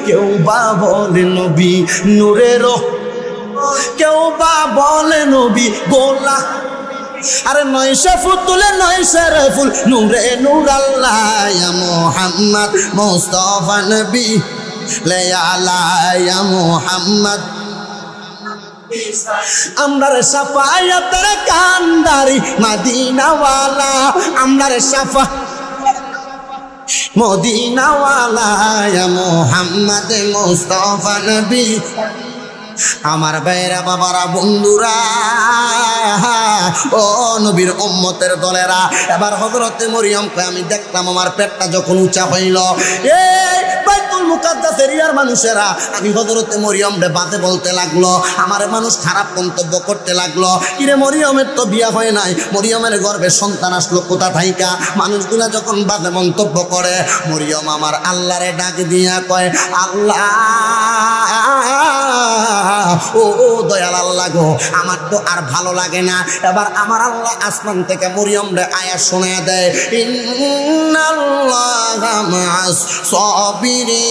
কেউ বা বলে নবী নূরের, কেউ বা বলে নবী গোলা। আরে নয়শে ফুতুলে নয়শে রে ফুল, নূরে নূর আল্লাহ। ইয়া মুহাম্মদ মুস্তাফা নবী ইয়া মুহাম্মদ আমরার সাফায়াতের কান্দারি মদিনাওয়ালা। আমরার সাফা মদিনাওয়ালা ইয়া মুহাম্মদ মুস্তাফা নবী। আমার ভাইরা, বাবারা, বন্ধুরা, ও নবীর উম্মতের দলেরা, এবার হযরতে মরিয়ম কয়, আমি দেখলাম আমার পেটটা যখন উঁচা হইল, এই বাইতুল মুকাদ্দাস এরিয়ার মানুষেরা আমি হযরতে মরিয়ম রে বাজে বলতে লাগলো, আমার মানুষ খারাপ মন্তব্য করতে লাগলো। কিরে মরিয়মের তো বিয়া হয় নাই, মরিয়মের গর্ভে সন্তান আসলো কোথা থাইকা? মানুষগুলা যখন বাজে মন্তব্য করে, মরিয়ম আমার আল্লাহরে ডাক দিয়া কয়, আল্লাহ ও দয়াল আল্লাহ গো, আমার তো আর ভালো লাগে না। এবার আমার আল্লাহ আসমান থেকে মরিয়ম রে আয়াত শোনায়া দেয়, ইন্নাল্লাহা মা'আস সাবিরিন।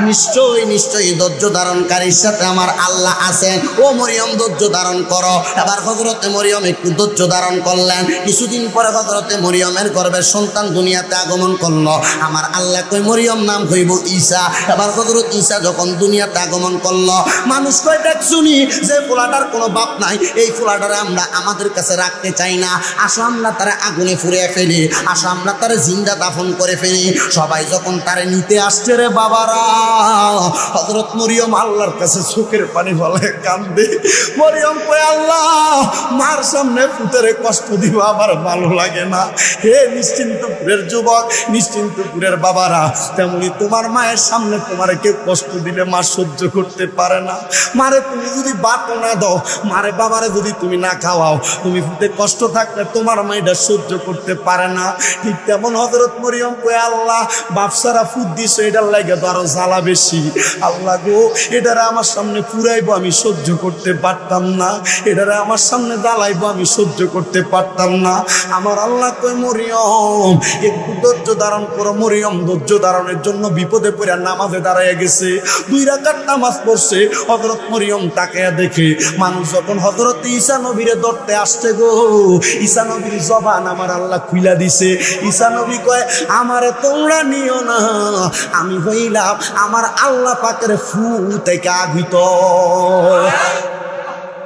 নিশ্চয়ই নিশ্চয়ই ধৈর্য ধারণকারীর সাথে আমার আল্লাহ আছেন। ও মরিয়ম ধৈর্য ধারণ করো। এবার হযরতে মরিয়ম একটু ধৈর্য ধারণ করলেন। কিছুদিন পরে হযরতে মরিয়মের গর্ভের সন্তান দুনিয়াতে আগমন করলো। আমার আল্লাহ কই মরিয়ম নাম হইব ঈসা। এবার হযরত ঈসা যখন দুনিয়াতে আগমন করলো, মানুষ কয় দেখ শুনি যে পোলাটার কোনো বাপ নাই, এই পোলাটারে আমরা আমাদের কাছে রাখতে চাই না, আসো আমরা তারা আগুনে ফুরিয়ে ফেলি, আসো আমরা তারা জিন্দা দাফন করে ফেলি। সবাই যখন তারে নিতে আসছে রে বাবারা, হযরত মরিয়ম আল্লাহর কাছে চোখের পানি ফেলে কান্দে। মরিয়ম কয় আল্লাহ, মার সামনে পুত্রে কষ্ট দিব আমার ভালো লাগে না। হে নিশ্চিন্তপুরের যুবক, নিশ্চিন্তপুরের বাবারা, তেমনি তোমার মায়ের সামনে তোমার কেউ কষ্ট দিলে মা সহ্য করতে পারে না। মারে তুমি যদি বাটো না দাও, মারে বাবারে যদি তুমি না খাওয়াও, তুমি ফুটে কষ্ট থাকলে তোমার মা এটা সহ্য করতে পারে না। ঠিক তেমন হযরত মরিয়ম কয় আল্লাহ, বাপসারা ফুট দিছো, এটার লাগে তো আরো জ্বালা বেশি। আল্লাহ গো, এটারে আমার সামনে পুরাইবো আমি সহ্য করতে পারতাম না, এটারে আমার সামনে জ্বালাইবো আমি সহ্য করতে পারতাম না। আমার আল্লাহ কয় মরিয়ম একটু ধৈর্য ধারণ করো। মরিয়ম ধৈর্য ধারণের জন্য বিপদে পড়ে নামাজে দাঁড়ায় গেছে। 2 রাকাত নামাজ পড়ছে। হযরত মরিয়ম তাকায়া দেখে মানুষ যখন হযরত ঈসা নবীরে ধরতে আসছে গো, ঈসা নবীর জবান আমার আল্লাহ খুইলা দিছে। ঈসা নবী কয় আমারে তোমরা নিও না, আমি হইলাম আমার আল্লাহ পাকের ফু থেকে আগিত।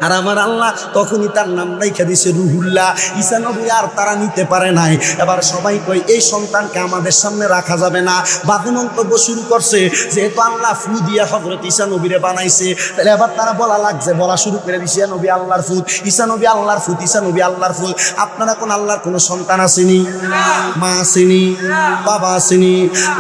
আর আমার আল্লাহ তখনই তার নাম রাইখা দিছে রুহুল্লাহ। ঈসা নবী আর তারা নিতে পারে নাই। এবার সবাই কয় এই সন্তানকে আমাদের সামনে রাখা যাবে না। বাদে মন্তব্য শুরু করছে, যেহেতু আল্লাহ ফু দিয়া হযরত ঈসা নবীরে বানাইছে, তাহলে এবার তারা বলা শুরু করে দিছে ঈসা নবী আল্লাহর ফুত, ঈসা নবী আল্লাহর ফুত, ঈসা নবী আল্লাহর ফুত। আপনারা কোন আল্লাহর কোন সন্তান আসেনি? মা আসেনি? বাবা আসেনি?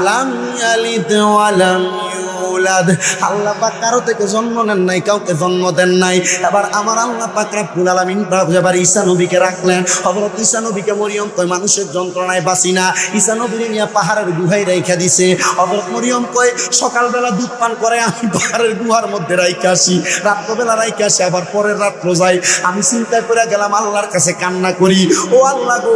লাম ইয়ালিদ ওয়া লাম ইউলাদ। আল্লাহ পাক কারো থেকে জন্ম নেন নাই, কাউকে জন্ম দেন নাই। এবার আমার আল্লাহ পাক রব্বুল আলামিন এবার ঈসা নবীকে রাখলেন। হযরত ঈসা নবীকে মরিয়ম কয় মানুষের যন্ত্রণায় বাঁচি না, ঈসা নবীরে নিয়ে পাহাড়ের গুহায় রাইখা দিছে। হযরত মরিয়ম কয় সকালবেলা দুধ পান করে আমি পাহাড়ের গুহার মধ্যে রাইখা আসি, রাত্রবেলা রাইখা আসি, আবার পরের রাত্র যাই। আমি চিন্তা করে গেলাম আল্লাহর কাছে কান্না করি, ও আল্লাহ গো,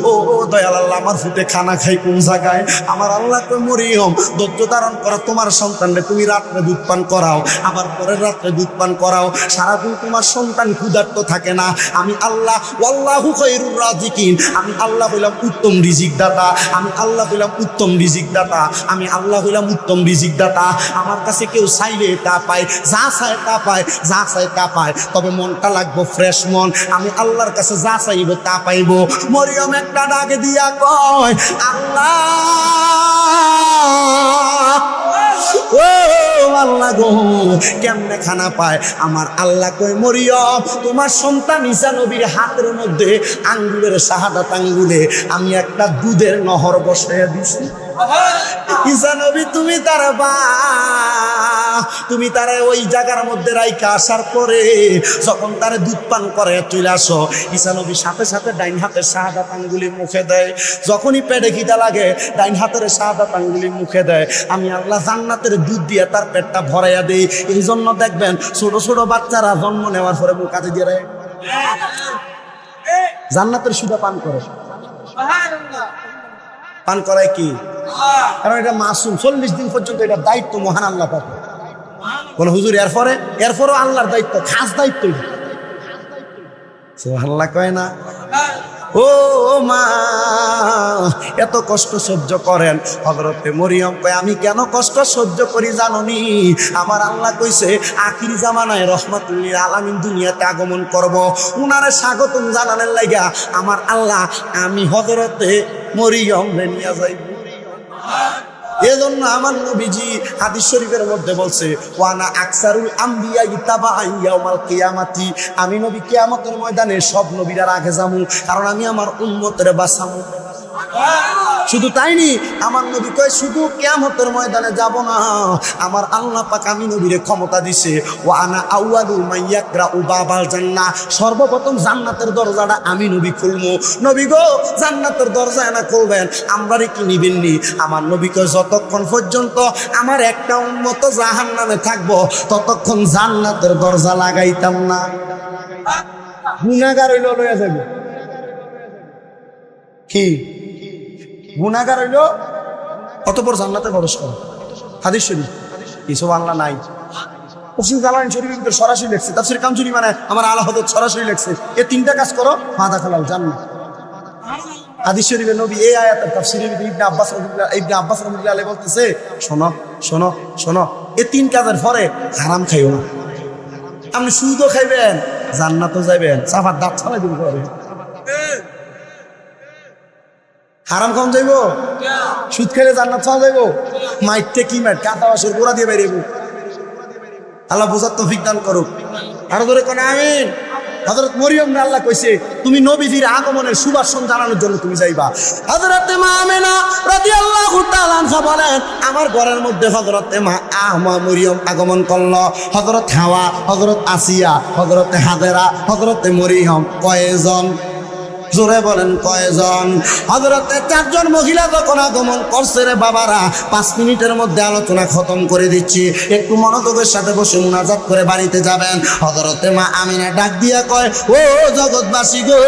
ও দয়াল আল্লাহ, আমার ফুটে খানা খাই কোন জায়গায়? আমার আল্লাহ কয় মরিয়ম ধৈর্য ধারণ করো, তোমার সন্তানরে তুমি রাত্রে দুধ পান করাও, আবার পরের রাত্রে দুধ পান করাও, সারাদিন তোমার সন্তান ক্ষুধার্ত থাকে না। আমি আল্লাহ ওয়াল্লাহু খায়রুর রাজিকিন, আমি আল্লাহ হইলাম উত্তম রিজিক দাতা, আমি আল্লাহ হইলাম উত্তম রিজিক দাতা, আমি আল্লাহ হইলাম উত্তম রিজিক দাতা। আমার কাছে কেউ চাইলে তা পায়, যা চায় তা পায়, যা চায় তা পায়, তবে মনটা লাগবো ফ্রেশ মন। আমি আল্লাহর কাছে যা চাইব তা পাইব। মরিয়ম একটা ডাকে দিয়া কয় আল্লাহ, ও আল্লাহ গো, কেমনে খানা পায়? আমার আল্লাহ কয় মরিয়ম তোমার সন্তান ঈসা নবীর হাতের মধ্যে আঙ্গুলের শাহাদাত আঙ্গুলে আমি একটা দুধের নহর বসাইয়া দিছি। ঈসা নবী তুমি তারা ওই জায়গার মধ্যে রাইখা আসার পরে যখন তারা দুধ পান করে চলে আসো, ঈসা নবী সাথে সাথে ডাইন হাতের শাহাদাত আঙ্গুলি মুখে দেয়। যখনই পেটে খিদা লাগে ডাইন হাতের শাহাদাত আঙ্গুলি মুখে দেয়। আমি আল্লাহ জান্নাতের দুধ দিয়ে তার পেটটা ভরাইয়া দেই। এই জন্য দেখবেন ছোট ছোট বাচ্চারা জন্ম নেওয়ার পরে মুখ কাটে দিয়ে জান্নাতের সুদা পান করে। পান করায় কি? কারণ এটা মাসুম, 40 দিন পর্যন্ত এটা দায়িত্ব মহান আল্লাহ পাক। বলে হুজুর এরপরও আল্লাহর দায়িত্ব, খাস দায়িত্ব। আল্লাহ কয় না ও মা এত কষ্ট সহ্য করেন? হযরতে মরিয়ম কয় আমি কেন কষ্ট সহ্য করি জাননি? আমার আল্লাহ কইছে আখিরি জামানায় রহমাতুল লিল আলামিন দুনিয়াতে আগমন করব, উনারে স্বাগতম জানানোর লাগা আমার আল্লাহ আমি হযরতে মরিয়ম নিয়ে যাইব। এজন্য আমার নবীজি হাদিস শরীফের মধ্যে বলছে ওয়ানা আকসারুল আমবিয়া ইতাবাআন ইয়াউমাল কিয়ামাতি, আমি নবী কিয়ামতের ময়দানে সব নবীরা আগে যামু, কারণ আমি আমার উম্মতের বাঁচামু। শুধু তাই নি, আমার নবী কয় শুধু কিয়ামতের ময়দানে যাব না, আমার আল্লাহ পাক আমি নবীরে ক্ষমতা দিছে ওয়ানা আউয়ালু মাইয়াকরাউ বাবাল জান্নাহ, সর্বপ্রথম জান্নাতের দরজাটা আমি নবী খুলমু। নবী গো জান্নাতের দরজা না খুলবেন আমরারে কি নিবেন নি? আমার নবী কয় যতক্ষণ পর্যন্ত আমার একটা উম্মত জাহান্নামে থাকবো ততক্ষণ জান্নাতের দরজা লাগাইতাম না। গুনাহগার হইল লইয়া যাবে কি? গুনাহগার হইল অতঃপর জান্নাতে প্রবেশ করে। হাদিস শরীফ কিছু বাংলা নাই। পশ্চিম কালাইন শরীফের ভিতরে সরাসরি লেখছে, তাফসীর কামচুরি মানে আমার আলা হযরত সরাসরি লেখছে, এই তিনটা কাজ করো ফাদা খালাল জান্নাত। হাদিস শরীফে নবী এই আয়াতের তাফসীরে ইবনে আব্বাস রাদিয়াল্লাহু আলাইহি বলতেছে, শোনো শোনো শোনো, এই তিন কাজের পরে হারাম খাইও না। আপনি সুদও খাইবেন, জান্নাতও যাইবেন, সাফার দাঁত ছাড়াই দিন করে। হারাম খাওয়া যাইব, সুদ খাইলে জান্নাত ছাড়া যাইব। মাইটে কি মাইট, কাঁথা বাসের গোড়া দিয়ে বেরিয়ে। আল্লাহ বোঝার তৌফিক দান করুক। আরো ধরে কোন আমিন। হযরত মরিয়ম আল্লাহ কইছে তুমি নবীজির আগমনের সুবাসন জানানোর জন্য তুমি যাইবা। হযরত মা আমেনা রাদিয়াল্লাহু তাআলা আনহা বলেন আমার ঘরের মধ্যে হযরত মা মরিয়ম আগমন করলো। হযরত হাওয়া, হযরত আসিয়া, হযরত হাজেরা, হযরত মরিয়ম কয়জন? জোরে বলেন কয়জন? হযরতে 4 জন মহিলা যখন আগমন করছে রে বাবারা, 5 মিনিটের মধ্যে আলোচনা খতম করে দিচ্ছি, একটু মনোযোগের সাথে বসে মুনাজাত করে বাড়িতে যাবেন। হযরতে মা আমিনা ডাক দিয়া কয়, ও জগৎবাসী গো,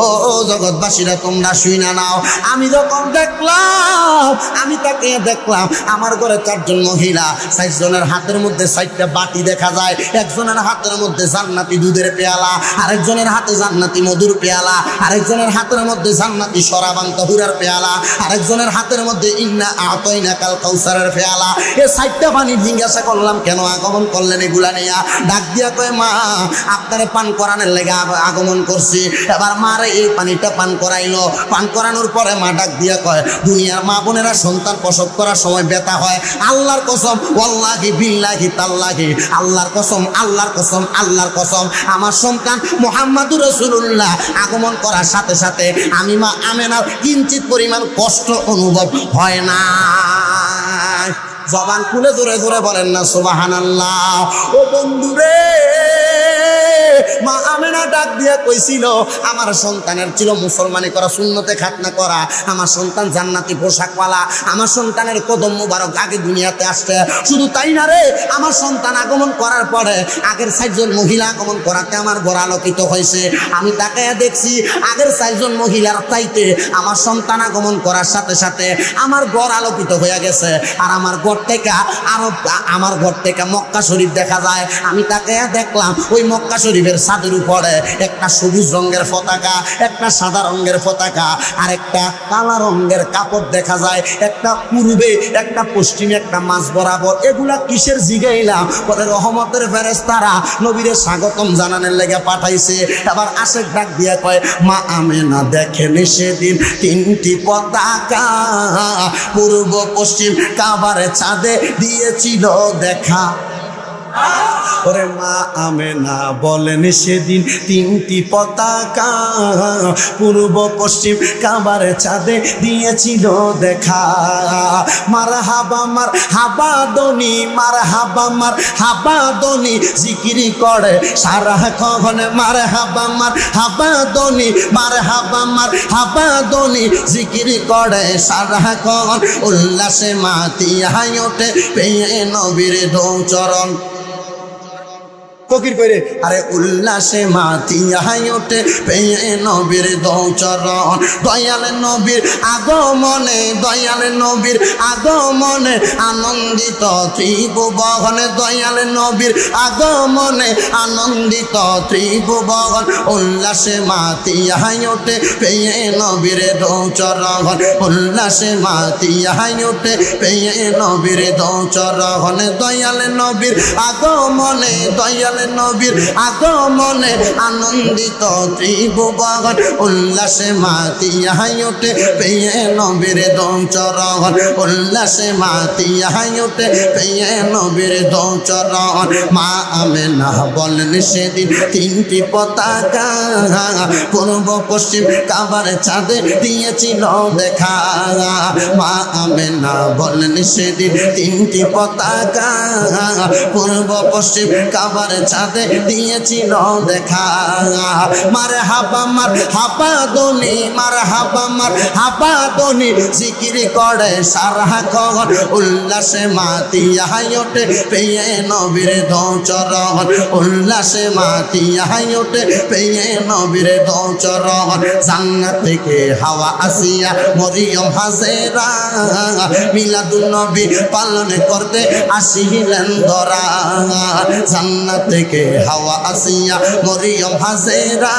ও জগৎবাসীরা তোমরা শুইনা নাও। আমি যখন দেখলাম, আমি তাকে দেখলাম আমার ঘরে 4 জন মহিলা, 4 জনের হাতের মধ্যে 4টা বাটি দেখা যায়। একজনের হাতের মধ্যে জান্নাতি দুধের পেয়ালা, আরেকজনের হাতে জান্নাতি মধুর পেয়ালা, আরেকজনের হাতের মধ্যে জান্নাতি শরাবান তাহুরার পেয়ালা, আরেকজনের হাতের মধ্যে ইন্না আতাইনাকাল কাউসারের পেয়ালা। এই 4টা পানি জিজ্ঞাসা করলাম কেন আগমন করলেন এগুলা নিয়া? ডাক দিয়া কয় মা আপনারে পান করানোর লেগে আগমন করছি। এবার মারে এই পানিটা পান করাইলো। পান করানোর পরে মা ডাক দিয়া কয় দুনিয়ার মা বোনেরা সন্তান প্রসব করার সময় ব্যথা হয়, আল্লাহর কসম ওয়াল্লাহি বিল্লাহি তাল্লাহি, আল্লাহর কসম আল্লাহর কসম আল্লাহর কসম, আমার সন্তান মুহাম্মাদুর রাসূলুল্লাহ আগমন করার সাথে সাথে আমি মা আমেনার কিঞ্চিত পরিমাণ কষ্ট অনুভব হয় না। জবান খুলে জোরে জোরে বলেন না সুবহানাল্লাহ। ও বন্ধুরে, মা আমেনা ডাক দিয়া কইছিল আমার সন্তানের ছিল মুসলমানি করা, সুন্নতে খাতনা করা, আমার সন্তান জান্নাতি পোশাকওয়ালা, আমার সন্তানের কদম মুবারক আগে দুনিয়াতে আসছে। শুধু তাই না রে, আমার সন্তান আগমন করার পরে আগের 4 জন মহিলা আগমন করাতে আমার ঘর আলোকিত হয়েছে। আমি তাকে দেখছি আগের 4 জন মহিলার চাইতে আমার সন্তান আগমন করার সাথে সাথে আমার ঘর আলোকিত হয়ে গেছে। আর আমার ঘর থেকে মক্কা শরীফ দেখা যায়। আমি তাকে দেখলাম ওই মক্কা শরীফের ছাদের উপরে একটা সবুজ রঙের পতাকা, একটা সাদা রঙের পতাকা, আর একটা কালা রঙের কাপড় দেখা যায়। একটা পূর্বে, একটা পশ্চিমে, একটা মাঝ বরাবর। এগুলা কিসের জিগাইলাম? বলে রহমতের ফেরেশতারা নবীরে স্বাগতম জানানোর লেগে পাঠাইছে। এবার আশেক ডাক দিয়া কয় মা আমেনা দেখেন সেদিন 3টি পতাকা পূর্ব পশ্চিম কাবার ছাদে দিয়েছিল দেখা। ওরে মা আমেনা বলেন সেদিন 3টি পতাকা পূর্ব পশ্চিম কাবার ছাদে দিয়েছিল দেখা। মারহাবা মারহাবা দনি, মারহাবা মারহাবা দনি জিকিরি করে সারাক্ষণ। মারহাবা মারহাবা দনি, মারহাবা মারহাবা দনি জিকিরি করে সারাক্ষণ। উল্লাসে মাতিয়ায় ওঠে পেয়ে নবীর দৌচরণ। ফকির কইরে আরে উল্লাসে মাতিয়ায় ওঠে পেয়ে নবীর দৌচরণ। দয়াল নবীর আগমনে, দয়াল নবীর আগমনে আনন্দিত ত্রিভুবন। দয়াল নবীর আগমনে আনন্দিত ত্রিভুবন। উল্লাসে মাতিয়ায় ওঠে পেয়ে নবীর দৌচরণ। উল্লাসে মাতিয়ায় ওঠে পেয়ে নবীর দৌচরণ। দয়াল নবীর আগমনে, দয়াল নবীর আগমনে আনন্দিত ত্রিভুবন। উল্লাসে মাতিয়ায় ওঠে পেয়ে নবীর দৌচরণ। উল্লাসে মাতিয়ায় ওঠে পেয়ে নবীর দৌচরণ। মা আমেনা বলেন সেদিন 3টি পতাকা পূর্ব পশ্চিম কাবার ছাদে দিয়েছিল দেখা। মা আমেনা বলেন সেদিন 3টি পতাকা পূর্ব পশ্চিম কাবার চাঁদে দিয়েছিল দেখা মার হাবা দনি মার হাবা দনি জিকির করে সারাক্ষণ উল্লাসে মাতিয়ায় ওঠে পেয়ে নবীর দোচরণ উল্লাসে মাতিয়ায় ওঠে পেয়ে নবীর দোচরণ জান্নাত থেকে হাওয়া আসিয়া মরিয়ম হাজেরা মিলাদুন নবী পালন করতে আসিলেন ধরা জান্নাত থেকে হাওয়া আসিয়া মরিয়ম হাজেরা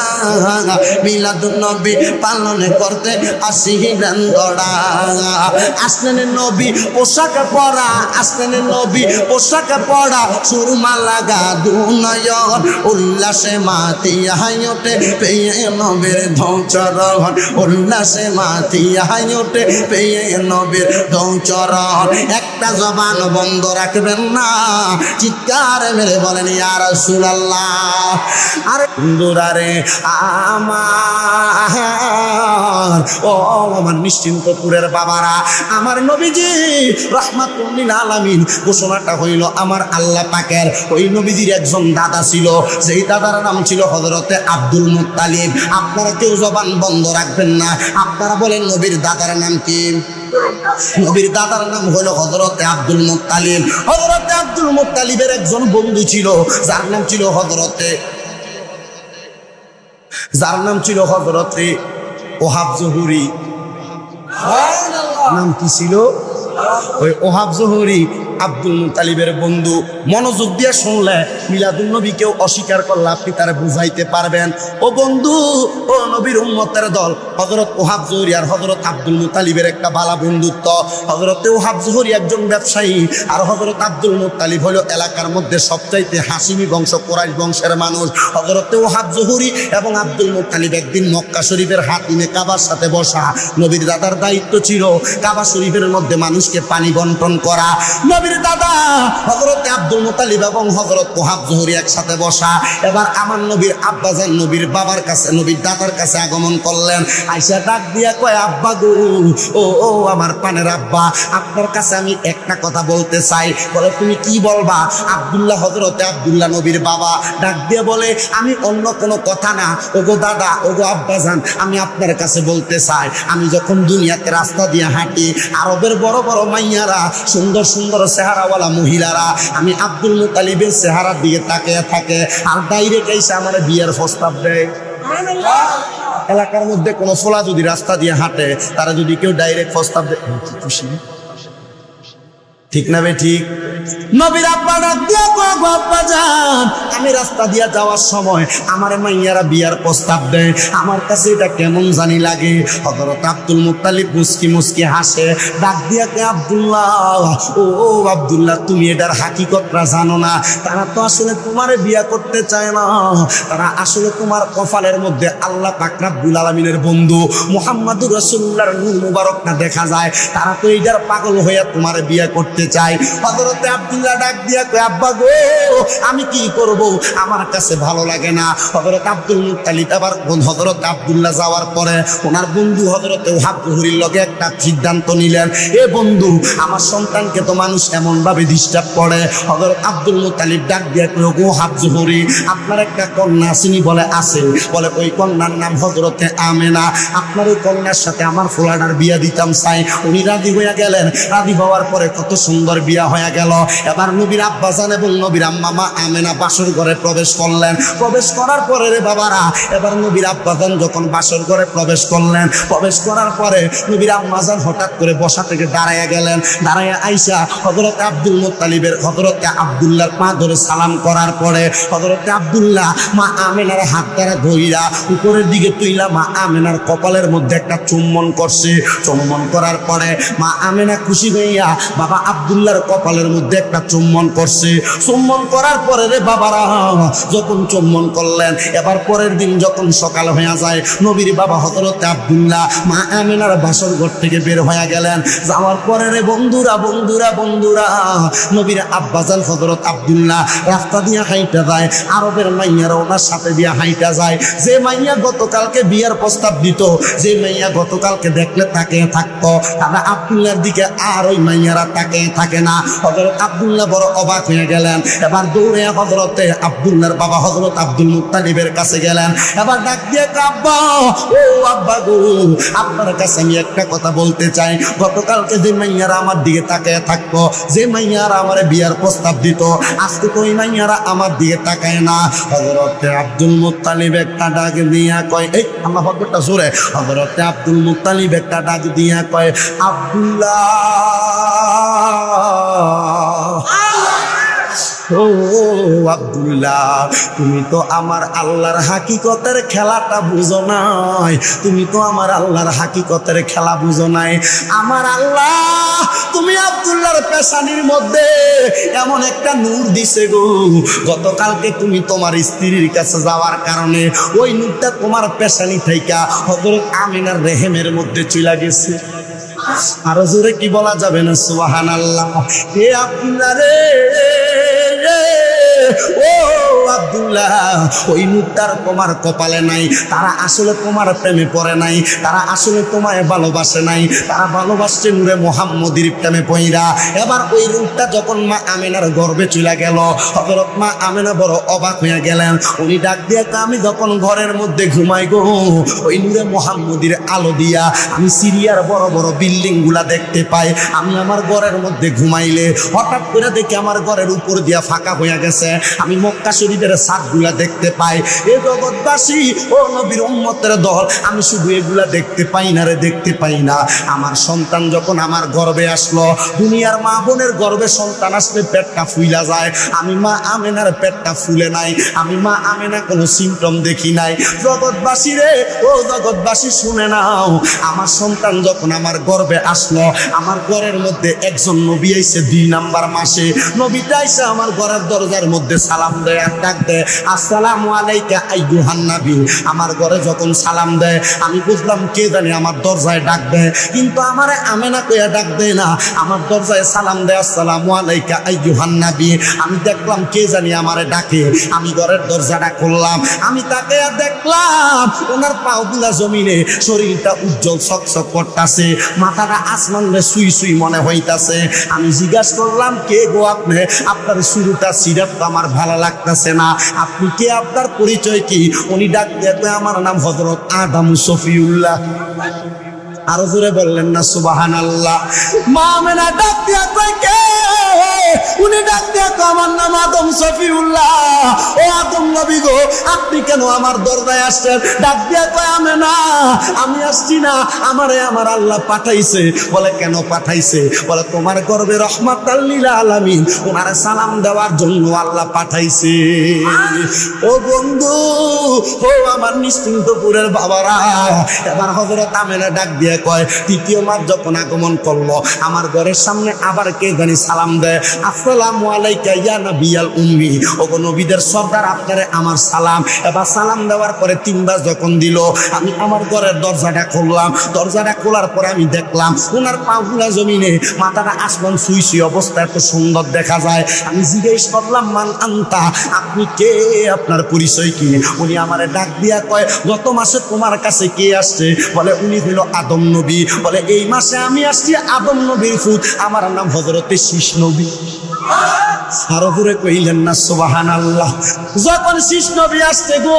মিলাদুন নবী পালন করতে আসিলেন ধরা আসলেন নবী পোশাক পরা আসলেন নবী পোশাক পরা সুরমা লাগা দুনয়ন উল্লাসে মাতিয়ায় ওঠে পেয়ে নবীর দোচরণ উল্লাসে মাতিয়ায় ওঠে পেয়ে নবীর দোচরণ একটা জবান বন্ধ রাখবেন না চিৎকার মেরে বলেন ইয়া রাসূলুল্লাহ আরে বন্ধুরারে আমার নিশ্চিন্তপুরের বাবারা আমার নবীজি রাহমাতুল লিল আলামিন ঘোষণাটা হইল আমার আল্লাহ পাকের ওই নবীজির একজন দাদা ছিল যেই দাদার নাম ছিল হযরতে আব্দুল মুত্তালিব আপনারা কেউ জবান বন্ধ রাখবেন না আপনারা বলেন নবীর দাদার নাম কি নবীর দাদার নাম হলো হযরতে আব্দুল মুত্তালিব হযরতে আব্দুল মুত্তালিবের একজন বন্ধু ছিল যার নাম ছিল হযরতে ওহাব জহুরি নাম কি ছিল ওই ওহাব জহুরি আব্দুল মুত্তালিবের বন্ধু মনোযোগ দিয়ে শুনলে মিলাদুন নবী কেউ অস্বীকার করলে আপনি তারা বুঝাইতে পারবেন ও বন্ধু ও নবীর উম্মতের দল হযরত ওহাব জহুরি আর হযরত আব্দুল মুত্তালিবের একটা ভালো বন্ধুত্ব হযরতে ওহাব জহুরি একজন ব্যবসায়ী আর হযরত আব্দুল মুত্তালিব হলো এলাকার মধ্যে সবচাইতে হাশিমি বংশ কুরাইশ বংশের মানুষ হযরতে ওহাব জহুরি এবং আব্দুল মুত্তালিব একদিন মক্কা শরীফের হাতিমে কাবার সাথে বসা নবীর দাদার দায়িত্ব ছিল কাবা শরীফের মধ্যে মানুষকে পানি বন্টন করা নবীর দাদা হযরতে আব্দুল মুত্তালিব এবং হযরত ওহাব জহুরি একসাথে বসা এবার আমার নবীর আব্বাজান নবীর বাবার কাছে নবীর দাদার কাছে আগমন করলেন আয়েশা ডাক দিয়া কয় আব্বা গো ও আমার পানের আব্বা আপনার কাছে আমি একটা কথা বলতে চাই বলে তুমি কি বলবা আব্দুল্লাহ হযরতে আব্দুল্লাহ নবীর বাবা ডাক দিয়ে বলে আমি অন্য কোনো কথা না ওগো দাদা ওগো আব্বাজান আমি আপনার কাছে বলতে চাই আমি যখন দুনিয়াতে রাস্তা দিয়ে হাঁটি আরবের বড় বড় মাইয়ারা সুন্দর সুন্দর চেহারাওয়ালা মহিলারা আমি আব্দুল মুত্তালিবের চেহারার দিকে তাকিয়ে থাকে আর ডাইরেক্ট এসে আমার বিয়ের প্রস্তাব দেয় এলাকার মধ্যে কোনো ফোলা যদি রাস্তা দিয়ে হাঁটে তারা যদি কেউ ডাইরেক্ট প্রস্তাব দেয় খুশি ঠিক না বে ঠিক নবীর আব্বা ডাক দিয়া কয় গো আব্বাজান আমি রাস্তা দিয়া যাওয়ার সময় আমার মাইয়ারা বিয়ার প্রস্তাব দেয় আমার কাছে এটা কেমন জানি লাগে হযরত আব্দুল মুত্তালিব মুস্কি মুস্কি হাসে ডাক দিয়া কয় আব্দুল্লাহ ও আব্দুল্লাহ তুমি এটার হাকিকতটা জানো না তারা তো আসলে তোমারে বিয়া করতে চায় না তারা আসলে তোমার কপালের মধ্যে আল্লাহ পাক রব্বুল আলামিনের বন্ধু মুহাম্মদুর রাসূলুল্লাহর নূর মুবারকটা দেখা যায় তারা তো এইটার পাগল হইয়া তোমারে বিয়া করতে চায় হযরতে আব্দুল্লাহ ডাক দিয়া কয় আব্বা গো আমি কি করব আমার কাছে ভালো লাগে না হযরত আব্দুল মুত্তালিব আবার হযরত আব্দুল্লাহ যাওয়ার পরে ওনার বন্ধু হযরতে ওহাব জহুরির লগে একটা সিদ্ধান্ত নিলেন এ বন্ধু আমার সন্তানকে তো মানুষ এমন ভাবে ডিস্টার্ব করে হযরত আব্দুল মুত্তালিব ডাক দিয়া কয় গো ওহাব জহুরি আপনার একটা কন্যা আসেনি বলে আছে বলে ওই কন্যার নাম হযরতে আমেনা আপনার ওই কন্যার সাথে আমার ফোলাডার বিয়া দিতাম চাই উনি রাজি হইয়া গেলেন রাজি হওয়ার পরে কত সুন্দর বিয়া হয়ে গেল এবার নবীর আব্বাজান এবং নবীর আম্মা মা আমেনা বাসর ঘরে প্রবেশ করলেন প্রবেশ করার পরে রে বাবারা এবার নবীর আব্বাজান যখন বাসর ঘরে প্রবেশ করলেন প্রবেশ করার পরে নবীর আম্মাজান হঠাৎ করে বসা থেকে দাঁড়াইয়া গেলেন দাঁড়াইয়া আইসা হযরতে আব্দুল মুত্তালিবের হযরতে আব্দুল্লাহর পা ধরে সালাম করার পরে হযরতে আব্দুল্লাহ মা আমেনার হাত দ্বারা ধইরা উপরের দিকে তুইলা মা আমেনার কপালের মধ্যে একটা চুম্বন করছে চুম্বন করার পরে মা আমেনা খুশি হইয়া বাবা আব্দুল্লাহর কপালের মধ্যে একটা চুম্বন করছে চুম্বন করার পরে রে বাবারা যখন চুম্বন করলেন এবার পরের দিন যখন সকাল হয়ে যায় নবীর বাবা হযরতে আব্দুল্লাহ মা আমেনার বাসর ঘর থেকে বের হয়ে গেলেন যাওয়ার পরে রে বন্ধুরা নবীর আব্বাজান হযরত আব্দুল্লাহ রাস্তা দিয়ে হাইটা যায় আরবের মাইয়ারা ওনার সাথে দিয়ে হাইটা যায় যে মাইয়া গতকালকে বিয়ার প্রস্তাব দিত যে মাইয়া গতকালকে দেখলে তাকিয়ে থাকতো তারা আব্দুল্লাহর দিকে আর ওই মাইয়ারা তাকিয়ে থাকে না হযরত আব্দুল্লাহ বড় অবাক হয়ে গেলেন। এবার দৌড়ে হযরতে আব্দুল্লাহর বাবা হযরত আব্দুল মুত্তালিবের কাছে গেলেন। এবার ডাক দিয়ে আব্বা, ও আব্বা গো, আপনার কাছে আমি একটা কথা বলতে চাই। গতকালকে যে মাইয়ারা আমার দিকে তাকায় থাকতো, যে মাইয়ারা আমার বিয়ার প্রস্তাব দিত, আজকে তো ওই মাইয়ারা আমার দিকে তাকায় না। হযরতে আব্দুল মুত্তালিব একটা ডাক দিয়া কয়, এই আল্লাহু আকবার জোরে, হযরতে আব্দুল মুত্তালিব একটা ডাক দিয়া কয়, আব্দুল্লাহ, ও আব্দুল্লাহ, তুমি তো আমার আল্লাহর হাকিকতের খেলাটা বুঝো নাই, তুমি তো আমার আল্লাহর হাকিকতের খেলা বুঝো নাই। আমার আল্লাহ তুমি আব্দুল্লাহর পেশানির মধ্যে এমন একটা নূর দিছে গো, গতকালকে তুমি তোমার স্ত্রীর কাছে যাওয়ার কারণে ওই নূরটা তোমার পেশানি থেকে হযরত আমিনার রেহেমের মধ্যে চলে গেছে। আরো জোরে কি বলা যাবে না সুবহানাল্লাহ। হে আব্দুল্লাহ রে, ও আব্দুল্লাহ, ওই নূরটার তোমার কপালে নাই, তারা আসলে তোমার প্রেমে পড়ে নাই, তারা আসলে তোমায় ভালোবাসে নাই, তারা ভালোবাসছে নূরে মুহাম্মদীর প্রেমে পইরা। এবার ওই নূরটা যখন মা আমিনার গর্ভে চলে গেল, হযরত মা আমিনা বড় অবাক হয়ে গেলেন। উনি ডাক দিয়ে, আমি যখন ঘরের মধ্যে ঘুমাই গো, ওই নূরে মুহাম্মদীর আলো দিয়া আমি সিরিয়ার বড় বড় বিল্ডিং গুলা দেখতে পাই। আমি আমার ঘরের মধ্যে ঘুমাইলে হঠাৎ করে দেখি আমার ঘরের উপর দিয়া ফাঁকা হয়ে গেছে, আমি মক্কা শরীফের ছাদগুলা দেখতে পাই। এ জগৎবাসী, ও নবীর উম্মতের দল, আমি শুধু এগুলা দেখতে পাই না রে, দেখতে পাই না। আমার সন্তান যখন আমার গর্ভে আসলো, দুনিয়ার মা বোনের গর্ভে সন্তান আসলে পেটটা ফুইলা যায়, আমি মা আমেনার পেটটা ফুলে নাই, আমি মা আমেনা কোনো সিমটম দেখি নাই। জগৎবাসী রে, ও জগৎবাসী শুনে নাও, আমার সন্তান যখন আমার গর্ভে আসলো, আমার ঘরের মধ্যে একজন নবী আইছে 2 নাম্বার মাসে। নবীটা আইছে আমার ঘরের দরজার মধ্যে সালাম দেয় আর ডাক দেয়, আসসালামু আলাইকা আইয়ুহান নবী। আমার ঘরে যখন সালাম দেয় আমি বুঝলাম কে জানি আমার দরজায় ডাক দেয়, কিন্তু আমারে আমেনা কইয়া ডাক দেয় না, আমার দরজায় সালাম দেয়, আসসালামু আলাইকা আইয়ুহান নবী। আমি দেখলাম কে জানি আমারে ডাকে, আমি ঘরের দরজাটা খুললাম, আমি তাকে দেখলাম ওনার পাগুলা জমিনে, শরীরটা উজ্জ্বল চকচক করতেছে, মাথাটা আসমানে সুই সুই মনে হইতাছে। আমি জিজ্ঞাসা করলাম, কে গো আপনি? আপনার শুরুটা সিরাত তো আমার ভালো লাগতেছে না, আপনি কে, আপনার পরিচয় কি? উনি ডাক দিয়ে, আমার নাম হযরত আদম সফিউল্লাহ। আরো জোরে বললেন না সুবহানাল্লাহ। মা আমেনা ডাক দিয়া কয়, কে? উনি ডাক দিয়া কয়, আমার নাম আদম সফিউল্লাহ। ও আদম নবী গো, আপনি কেন আমার দরজায় আসছেন? ডাক দিয়া কয়, আমেনা, আমি আসছি না, আমারে আমার আল্লাহ পাঠাইছে। বলে, কেন পাঠাইছে? বলে, তোমার গর্ভে রহমাতাল লিল আলামিন, ওনারে সালাম দেওয়ার জন্য আল্লাহ পাঠাইছে। ও বন্ধু, ও আমার নিশ্চিন্তপুরের বাবারা, এবার হযরত আমেনা ডাক দিয়ে কয়, তৃতীয় মাস যখন আগমন করলো, আমার ঘরের সামনে আবার কে জানি সালাম দেয়, আসসালামু আলাইকা ইয়া নবিয়াল উম্মি। ওগো নবীদের সর্দার, আপনারে আমার সালাম। এবার সালাম দেওয়ার পরে 3 বার যখন দিল, আমি আমার ঘরের দরজাটা খুললাম, দরজাটা খোলার পরে আমি দেখলাম ওনার পাগুলা জমিনে, মাথাটা আসমান সুই সুই অবস্থা, এত সুন্দর দেখা যায়। আমি জিজ্ঞেস করলাম, মান আনতা, আপনি কে, আপনার পরিচয় কি? উনি আমারে ডাক দিয়া কয়, গত মাসে তোমার কাছে কে আসছে? বলে, উনি হইল আদম নবী। বলে, এই মাসে আমি আসছি আদম নবীর ফুত, আমার নাম হযরতে শীষ নবী। আরো জোরে কইলেন না সুবহানাল্লাহ। যখন শীষ নবী আসছে গো,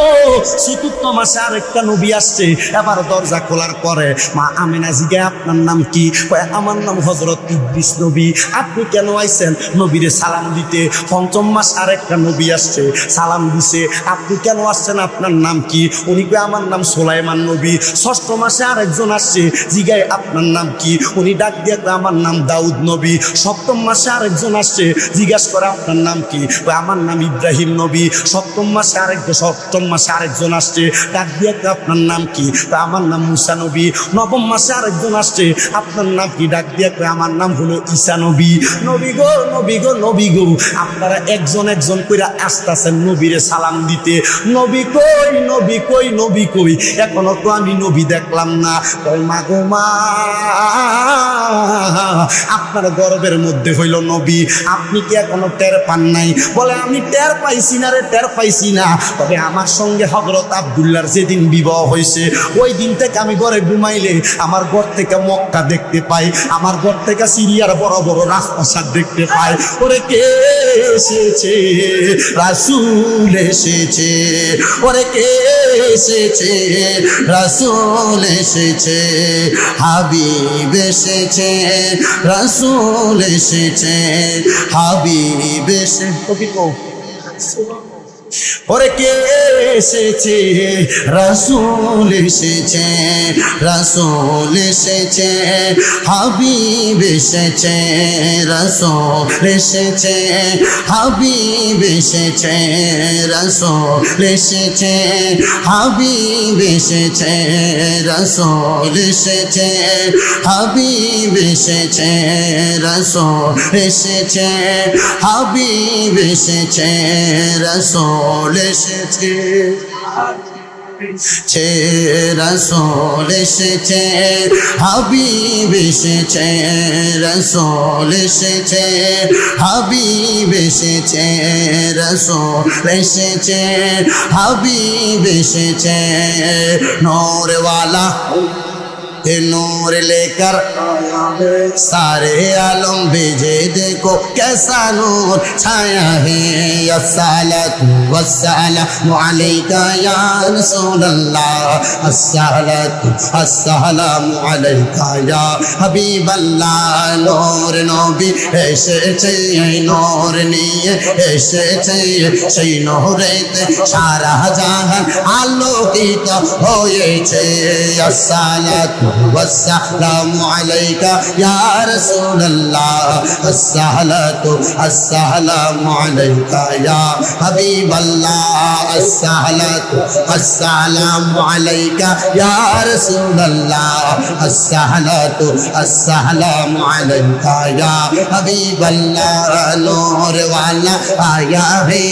৪র্থ মাসে আরেকটা নবী আসছে। এবার দরজা খোলার পরে মা আমেনা জিজ্ঞাসা, আপনার নাম কি? কয়, আমার নাম হযরত ইদ্রিস নবী। আপনি কেন আইছেন? নবীরে সালাম দিতে। ৫ম মাস আরেকটা নবী আসছে, সালাম দিছে। আপনি কেন আসছেন? আপনার নাম কি? উনি কয়, আমার নাম সুলাইমান নবী। ৬ষ্ঠ মাসে আরেকজন আসছে, জিজ্ঞাসা, আপনার নাম কি? উনি ডাক দিয়ে কয়, আমার নাম দাউদ নবী। ৭ম মাসে আরেকজন আসছে, জিজ্ঞাসা করে, আপনার নাম কি? আমার নাম ইব্রাহিম নবী। ৭ম মাসে আরেকজন আসছে, ডাক দিয়ে আপনার নাম কি? আমার নাম মুসা নবী। ৯ম মাসে আরেকজন আসছে, আপনার নাম কি? ডাক দিয়ে আমার নাম হলো ঈসা নবী। নবী গো, নবী গো, নবী গো, আপনারা একজন একজন করে আসতেছেন নবীরে সালাম দিতে। নবী কই, নবী কই, নবী কই, এখনো তো আমি নবী দেখলাম না। কই, মা গো মা, আপনার গর্বের মধ্যে হইল নবী, আপনি কি এখনো টের পান নাই? বলে আমি টের পাইছি না রে, টের পাইছি না। তবে আমার সঙ্গে হযরত আব্দুল্লাহর যেদিন বিবাহ হয়েছে ওই দিন থেকে আমি ঘরে ঘুমাইলে আমার ঘর থেকে মক্কা দেখতে পাই, আমার ঘর থেকে সিরিয়ার বড় বড় রাজপ্রাসাদ দেখতে পাই। ওরে কে এসেছে? রাসূল এসেছে। ওরে কে এসেছে? রাসূল এসেছে। হাবিব এসেছে, রাসূল এসেছে, হাবিব এসেছে। ওরে কে এসেছে? রাসূল এসেছে, রাসূল এসেছে, হাবিব এসেছে, রাসূল এসেছে, হাবিব এসেছে, রাসূল এসেছে, হাবিব এসেছে, রাসূল এসেছে, হাবিব এসেছে, রাসূল এসেছে, হাবিব এসেছে, রাসূল এসেছে, রাসূল এসেছে, হাবিব এসেছে, রাসূল এসেছে, হাবিব এসেছে, রাসূল এসেছে, হাবিব এসেছে। নূরওয়ালা नूर लेकर सारे आलम भेजे, देखो कैसा नूर छाया है। अस्सलातु वस्सलामु अलैका या रसूल अल्लाह, अस्सलातु अस्सलामु अलैका या हबीब अल्लाह। नूर नबी एसेছে, नूर নিয়ে এসেছে, সেই নূরেতে সারা জাহান আলোকিত হয়েছে। अस्सलातु والسلام عليك يا رسول الله، الصلاة السلام عليك يا حبيب الله، الصلاة السلام عليك يا رسول الله، الصلاة السلام عليك يا حبيب الله। नूर वाला आया है,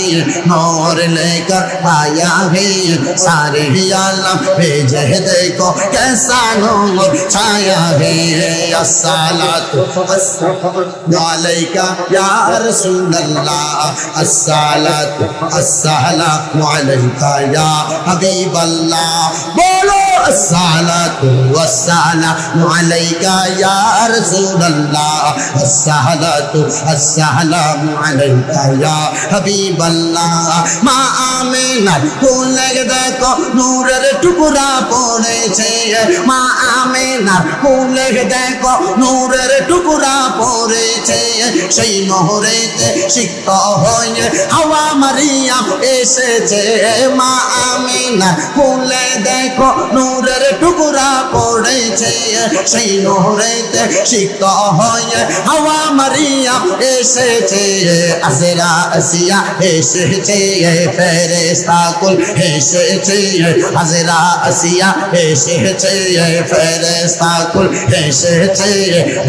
नूर लेकर आया है, सारे आलम भेजे, देखो कैसा नूर छाया है। अस्सलातु अलैका या रसूल अल्लाह, अस्सलातु अस्सलामु अलैका या हबीब अल्लाह। बोलो अस्सलातु वस्सलामु अलैका या रसूल अल्लाह, अस्सलातु अस्सलामु अलैका या हबीब अल्लाह। মা আমিনার কোলে দেখো নূরের টুকরা পড়েছে, মা আমিনার কোলে দেখো নূরের টুকরা পড়েছে, সেই নহরেতে সিক্ত হয়ে হাওয়া মারিয়াম এসেছে। মা আমিনার কোলে দেখো নূরের টুকরা পড়েছে, সেই নহরেতে সিক্ত হয়ে হাওয়া মারিয়াম এসেছে। আজরা আসিয়া এসেছে, ফেরেশতা কুল এসেছে, আজরা আসিয়া এসেছে, ফেরেশতা কুল এসেছে।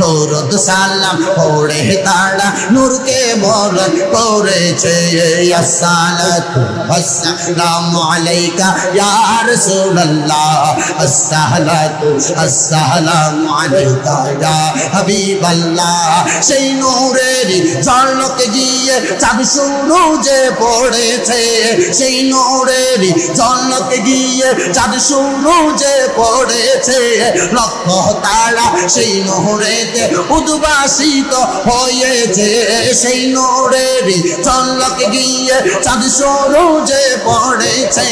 দরুদ সালাম পড়ে তারা নূরকে বরণ করেছে। আসসালাতু ওয়াসসালামু আলাইকা ইয়া রাসূলুল্লাহ, আসসালাতু আসসালামু আলাইকা ইয়া হাবিবাল্লাহ। সেই নূরের ঝলক গিয়ে চাঁদ সূরজে পড়েছে, সেই নূরের ঝলক গিয়ে চাঁদ সূরজে পড়েছে। লক্ষ তারা সেই নূরেতে উদ্ভাসিত হয়েছে, সেই নূরের ঝলক গিয়ে চাঁদ সূরজে পড়েছে।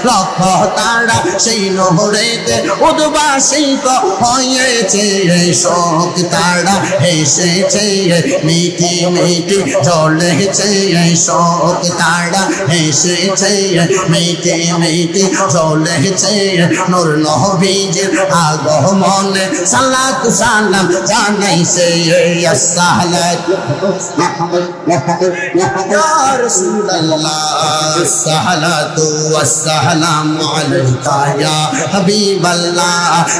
লক্ষ তারা সেই নূরেতে উদ্ভাসিত হয়েছে। শোক তারা এসেছে, মিঠি মিঠি জ্বলেছে। শোক তারা এসেছে, মিঠি মিঠি জ্বলেছে। নূর নবীজির আগমনে সালাতু সালাম জানাইছে। আসসালাতু ইয়া রাসূলুল্লাহ, আসসালাতু ওয়াসসালামু আলাইকা ইয়া হাবিবাল্লাহ।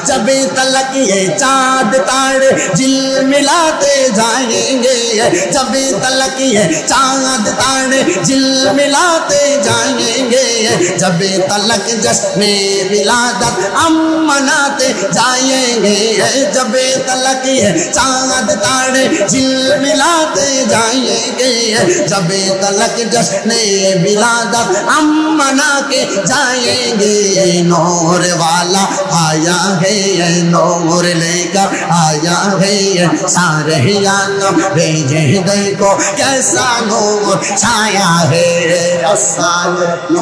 जब तलक ये चाँद तारे झिलमिलाते जाएंगे, जब तलक ये चाँद तारे झिलमिलाते जाएंगे, जब तलक जश्न विलादत हम मनाते जाएंगे, जब तलक ये चांद तारे झिलमिलाते जाएंगे, जब तलक जश्न विलादत हम मना के जाएंगे। नूर वाला आया है, नूर लेकर आया है, सारे यादों भेजे देखो कैसा नूर छाया है। अस्सलामु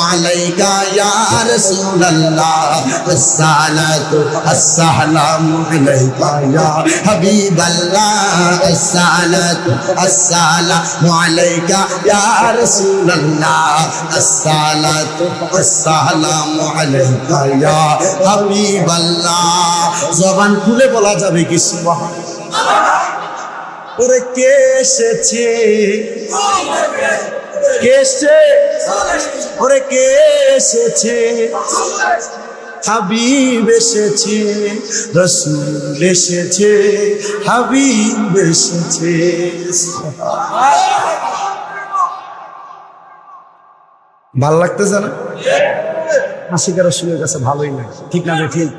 अलैका या रसूल अल्लाह, अस्सलातु अस्सलामु अलैका या हबीब अल्लाह, अस्सलातु अस्सलामु अलैका या रसूल अल्लाह, अस्सलातु अस्सलामु अलैका या हबीब अल्लाह। জবান খুলে বলা যাবে কি সুবহানাল্লাহ। ওরে কে এসেছে, কে এসেছে, ওরে কে এসেছে, হাবিব এসেছে, রাসূল এসেছে, হাবিব এসেছে। ভাল লাগতেছে না? আশিক রাসূলের কাছে ভালোই লাগে, ঠিক না? ঠিক,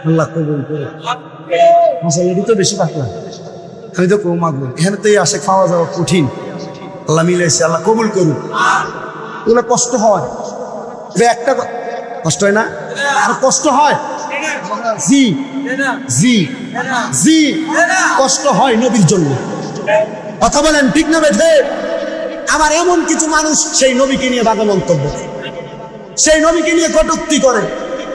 আল্লাহ কবুল করে। মশাইটি তো বেশি পাতলা, আমি তো কম মাগবো, এখানে তো এই আশিক পাওয়া যাওয়া কঠিন। আল্লাহ মিলাইছে, আল্লাহ কবুল করুন। এগুলো কষ্ট হয়, একটা কষ্ট হয় না, আর কষ্ট হয়, জি জি জি কষ্ট হয় নবীর জন্য। কথা বলেন ঠিক না বেঠে? আবার এমন কিছু মানুষ সেই নবীকে নিয়ে বাজে মন্তব্য, সেই নবীকে নিয়ে কটূক্তি করে,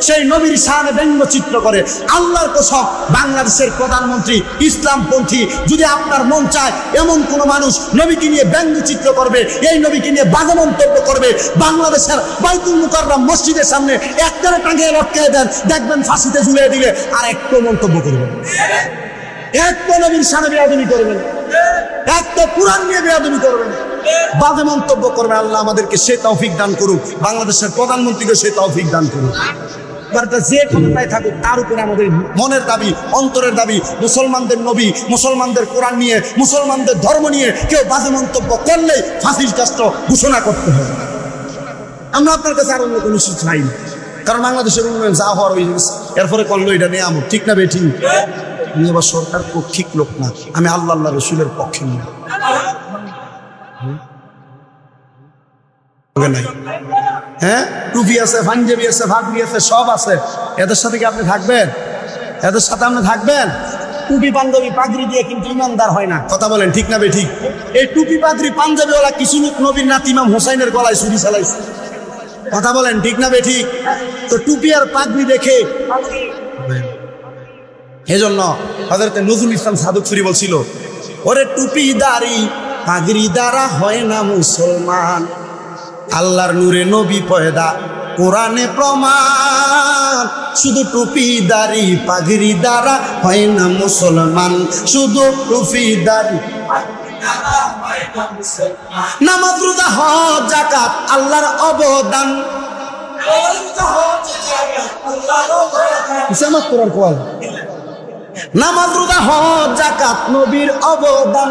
সেই নবীর শানে ব্যঙ্গচিত্র করে। আল্লাহর কসম, বাংলাদেশের প্রধানমন্ত্রী ইসলামপন্থী যদি আপনার মন চায় এমন কোন মানুষ নবীকে নিয়ে ব্যঙ্গচিত্র করবে, এই নবীকে নিয়ে বাজে মন্তব্য করবে, বাংলাদেশের বাইতুল মুকাররম মসজিদের সামনে একটারে টাঙিয়ে লটকিয়ে দেন, দেখবেন ফাঁসিতে ঝুলিয়ে দিলে আর একটু মন্তব্য করবেন, একটা নবীর শানে বেয়াদবি করবেন, একটা কোরআন নিয়ে বেয়াদবি করবেন, বাজে মন্তব্য করবে। আল্লাহ আমাদেরকে সে তৌফিক দান করুক, বাংলাদেশের প্রধানমন্ত্রীকে সে তৌফিক দান করুক। যে ক্ষমতায় থাকুক তার উপরে আমাদের মনের দাবি, অন্তরের দাবি, মুসলমানদের নবী, মুসলমানদের কোরআন নিয়ে, মুসলমানদের ধর্ম নিয়ে কেউ বাজে মন্তব্য করলে ফাঁসির কাষ্ট ঘোষণা করতে হবে। আমরা আপনার কাছে আর অন্য কোনো কিছু চাই না, কারণ বাংলাদেশের উন্নয়ন যা হওয়ার হয়ে গেছে, এরপরে করলো এটা নিয়ে আমল, ঠিক না বেঠিক? আমি আবার সরকার পক্ষিক লোক না, আমি আল্লাহ আল্লাহ রসুলের পক্ষে না। হ্যাঁ, টুপি আছে, পাঞ্জাবি আছে, ভাগরি আছে, সব আছে, এদের সাথে কি আপনি থাকবেন? এদের সাথে আপনি থাকবেন? টুপি পাঞ্জাবি পাগড়ি দিয়ে কিন্তু ইমানদার হয় না। কথা বলেন ঠিক না বেঠিক? এই টুপি পাগড়ি পাঞ্জাবিওয়ালা কিছু লোক নবীর নাতি ইমাম হোসাইনের গলায় ছুরি চালাইছে। কথা বলেন ঠিক না বেঠিক? তো টুপি আর পাগড়ি দেখে এজন্য হযরত নজরুল ইসলাম সাদুকপুরি বলছিল, ওরে টুপি দাড়ি পাগড়ি দ্বারা হয় না মুসলমান, আল্লাহর নূরে নবী পয়দা কোরআনে প্রমাণ, শুধু টুপি দাড়ি পাগড়ি দ্বারা হয় না মুসলমান, শুধু টুপি দাড়ি নামাজ রোজা হজ যাকাত আল্লাহর অবদান। নামাজ রোজা হজ যাকাত নবীর অবদান,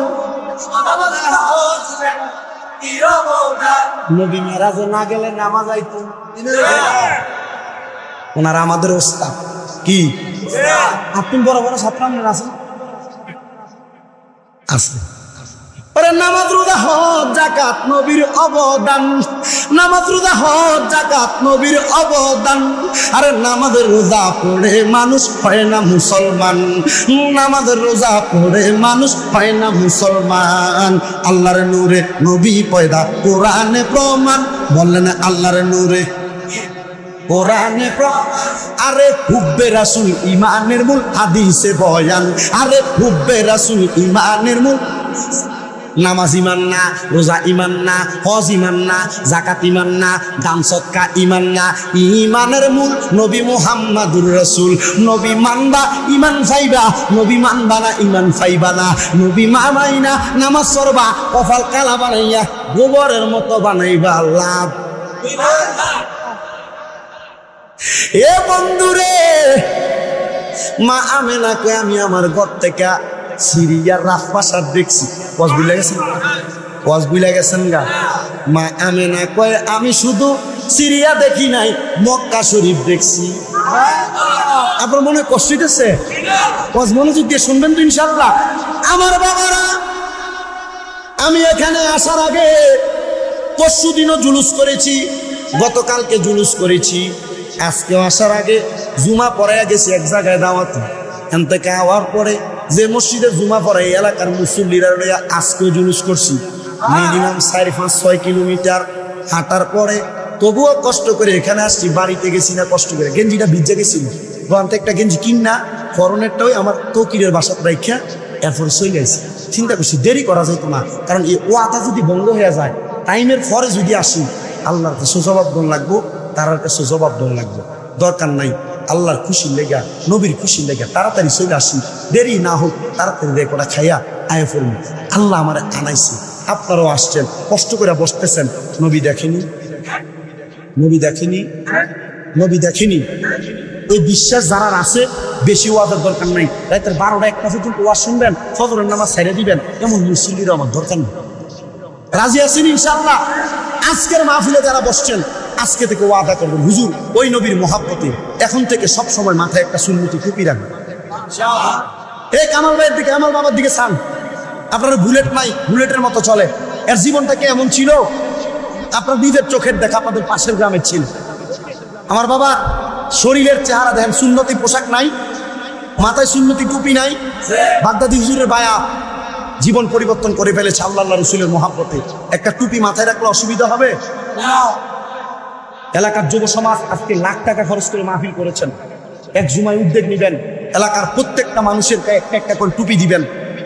নবী মেরাজে না গেলে নামাজ আইতো। ওনারা আমাদের ওস্তাদ। কি আপনি বড় বড় ছাত্র আছেন? আছে। নামাজ রোজা হজ যাকাত নবীর অবদান, নামাজ রোজা হজ যাকাত নবীর অবদান। আরে নামাজের রোজা পড়ে মানুষ হয় না মুসলমান, নামাজের রোজা পড়ে মানুষ হয় না মুসলমান। আল্লাহর নূরে নবী পয়দা কোরআনে প্রমাণ, বললেন আল্লাহর নূরে কোরআনে প্রমাণ। আরে হুব্বে রাসূল ঈমানের মূল, হাদিসে বয়ান। আরে হুব্বে রাসূল ঈমানের মূল, নামাজ ইমান না, রোজা ইমান না, হজ ইমান না, যাকাত ইমান না, দান সদকা ইমান না, ইমানের মূল নবী মুহাম্মাদুর রাসূল। নবী মানবা ইমান ফাইবা, নবী মানবা না ইমান ফাইবা না। নবী মানাই না নামাজ পড়বা, কপাল কালা বানাইয়া গোবরের মতো বানাইবা লাভ। এ বন্ধুরে, মা আমেনাকে আমি আমার ঘর থেকে সিরিয়ার রাজপ্রাসাদ দেখছি। ওয়াজ বুঝলা গেছেন? ওয়াজ বুঝলা গেছেন গা? মা আমেনা কয় আমি শুধু সিরিয়া দেখি নাই, মক্কা শরীফ দেখছি। আপনার মনে কষ্ট হইতেছে? মনোযোগ দিয়ে শুনবেন তো ইনশাল্লাহ। আমার বাবারা, আমি এখানে আসার আগে পরশু দিনও জুলুস করেছি, গতকালকে জুলুস করেছি, আজকেও আসার আগে জুমা পড়াইয়া গেছি এক জায়গায় দাওয়াত। এখান থেকে আওয়ার পরে যে মসজিদে জুমা পড়ে এলাকার মুসল্লিরা আজকেও জুলুস করছি। মিনিমাম 4-5-6 কিলোমিটার হাঁটার পরে তবুও কষ্ট করে এখানে আসছি। বাড়িতে গেছি না কষ্ট করে, গেঞ্জিটা ভিজে গেছিল, ওখান একটা গেঞ্জি কিনা ফরনেরটাই আমার তকিরের বাসাত রাইখা এরপরে চলে গেছি। চিন্তা করছি দেরি করা যেত না, কারণ এই ওয়াদা যদি বন্ধ হয়ে যায়, টাইমের পরে যদি আসি আল্লাহর কাছে জবাব দন লাগবো, তার কাছে জবাব দন লাগবো। দরকার নাই, আল্লাহর খুশির লেগা, নবীর খুশির লেগা তাড়াতাড়ি চলে আসি, দেরি না হোক, তাড়াতাড়ি রে করা খাইয়া আয় ফেলুন। আল্লাহ আমার আনাইছে, আপনারাও আসছেন, কষ্ট করে বসতেছেন। নবী দেখেনি? নবী দেখেনি? নবী দেখেনি? এই বিশ্বাস যারা আছে, বেশি ওয়াজের দরকার নাই। রাতের 12টা-1টা পর্যন্ত ওয়াজ শুনবেন, ফজরের নামাজ ছেড়ে দিবেন, এমন মুসল্লিরও আমার দরকার নেই। রাজি আছেন ইনশাআল্লাহ? আজকের মাহফিলে যারা বসছেন, আজকে থেকে ওয়াদা করবেন, হুজুর ওই নবীর মহাব্বতে এখন থেকে সব সময় মাথায় একটা সুন্নতি টুপি রাখবেন। এই কামাল ভাইয়ের দিকে, আমার বাবার দিকে চান। আপনার বুলেট নাই, বুলেটের মতো চলে। এর জীবনটাকে এমন ছিল, আপনার নিজের চোখের দেখা, আপনাদের পাশের গ্রামের ছিল। আমার বাবা শরীরের চেহারা দেখেন, সুন্নতি পোশাক নাই, মাথায় সুন্নতি টুপি নাই। বাগদাদি হুজুরের বায়া জীবন পরিবর্তন করে ফেলেছে আল্লাহ রসুলের মহাব্বতে। একটা টুপি মাথায় রাখলে অসুবিধা হবে? এলাকার যুব সমাজ আজকে লাখ টাকা খরচ করে মাহফিল করেছেন। এক জুমায় উদ্যোগ নিবেন, এলাকার প্রত্যেকটা মানুষের একটা একটা করে টুপি দিবেন।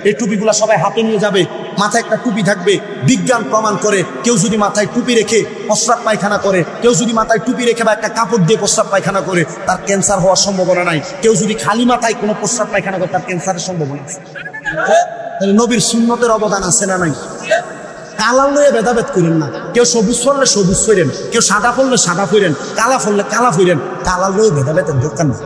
এই টুপিগুলা সবাই হাতে নিয়ে যাবে, মাথায় একটা টুপি থাকবে। বিজ্ঞান প্রমাণ করে, কেউ যদি মাথায় টুপি রেখে প্রস্রাব পায়খানা করে, কেউ যদি মাথায় টুপি রেখে বা একটা কাপড় দিয়ে প্রস্রাব পায়খানা করে, তার ক্যান্সার হওয়ার সম্ভাবনা নাই। কেউ যদি খালি মাথায় কোনো প্রস্রাব পায়খানা করে, তার ক্যান্সারের সম্ভাবনা আছে। নবীর সুন্নতের অবদান আছে না নাই? কালার লইয়া ভেদাভেদ করেন না। কেউ সবুজ ফললে সবুজ ফেরেন, কেউ সাদা ফললে সাদা ফেরেন, কালা ফললে কালা ফেরেন। কালার লইয়া ভেদাভেদের দরকার নেই।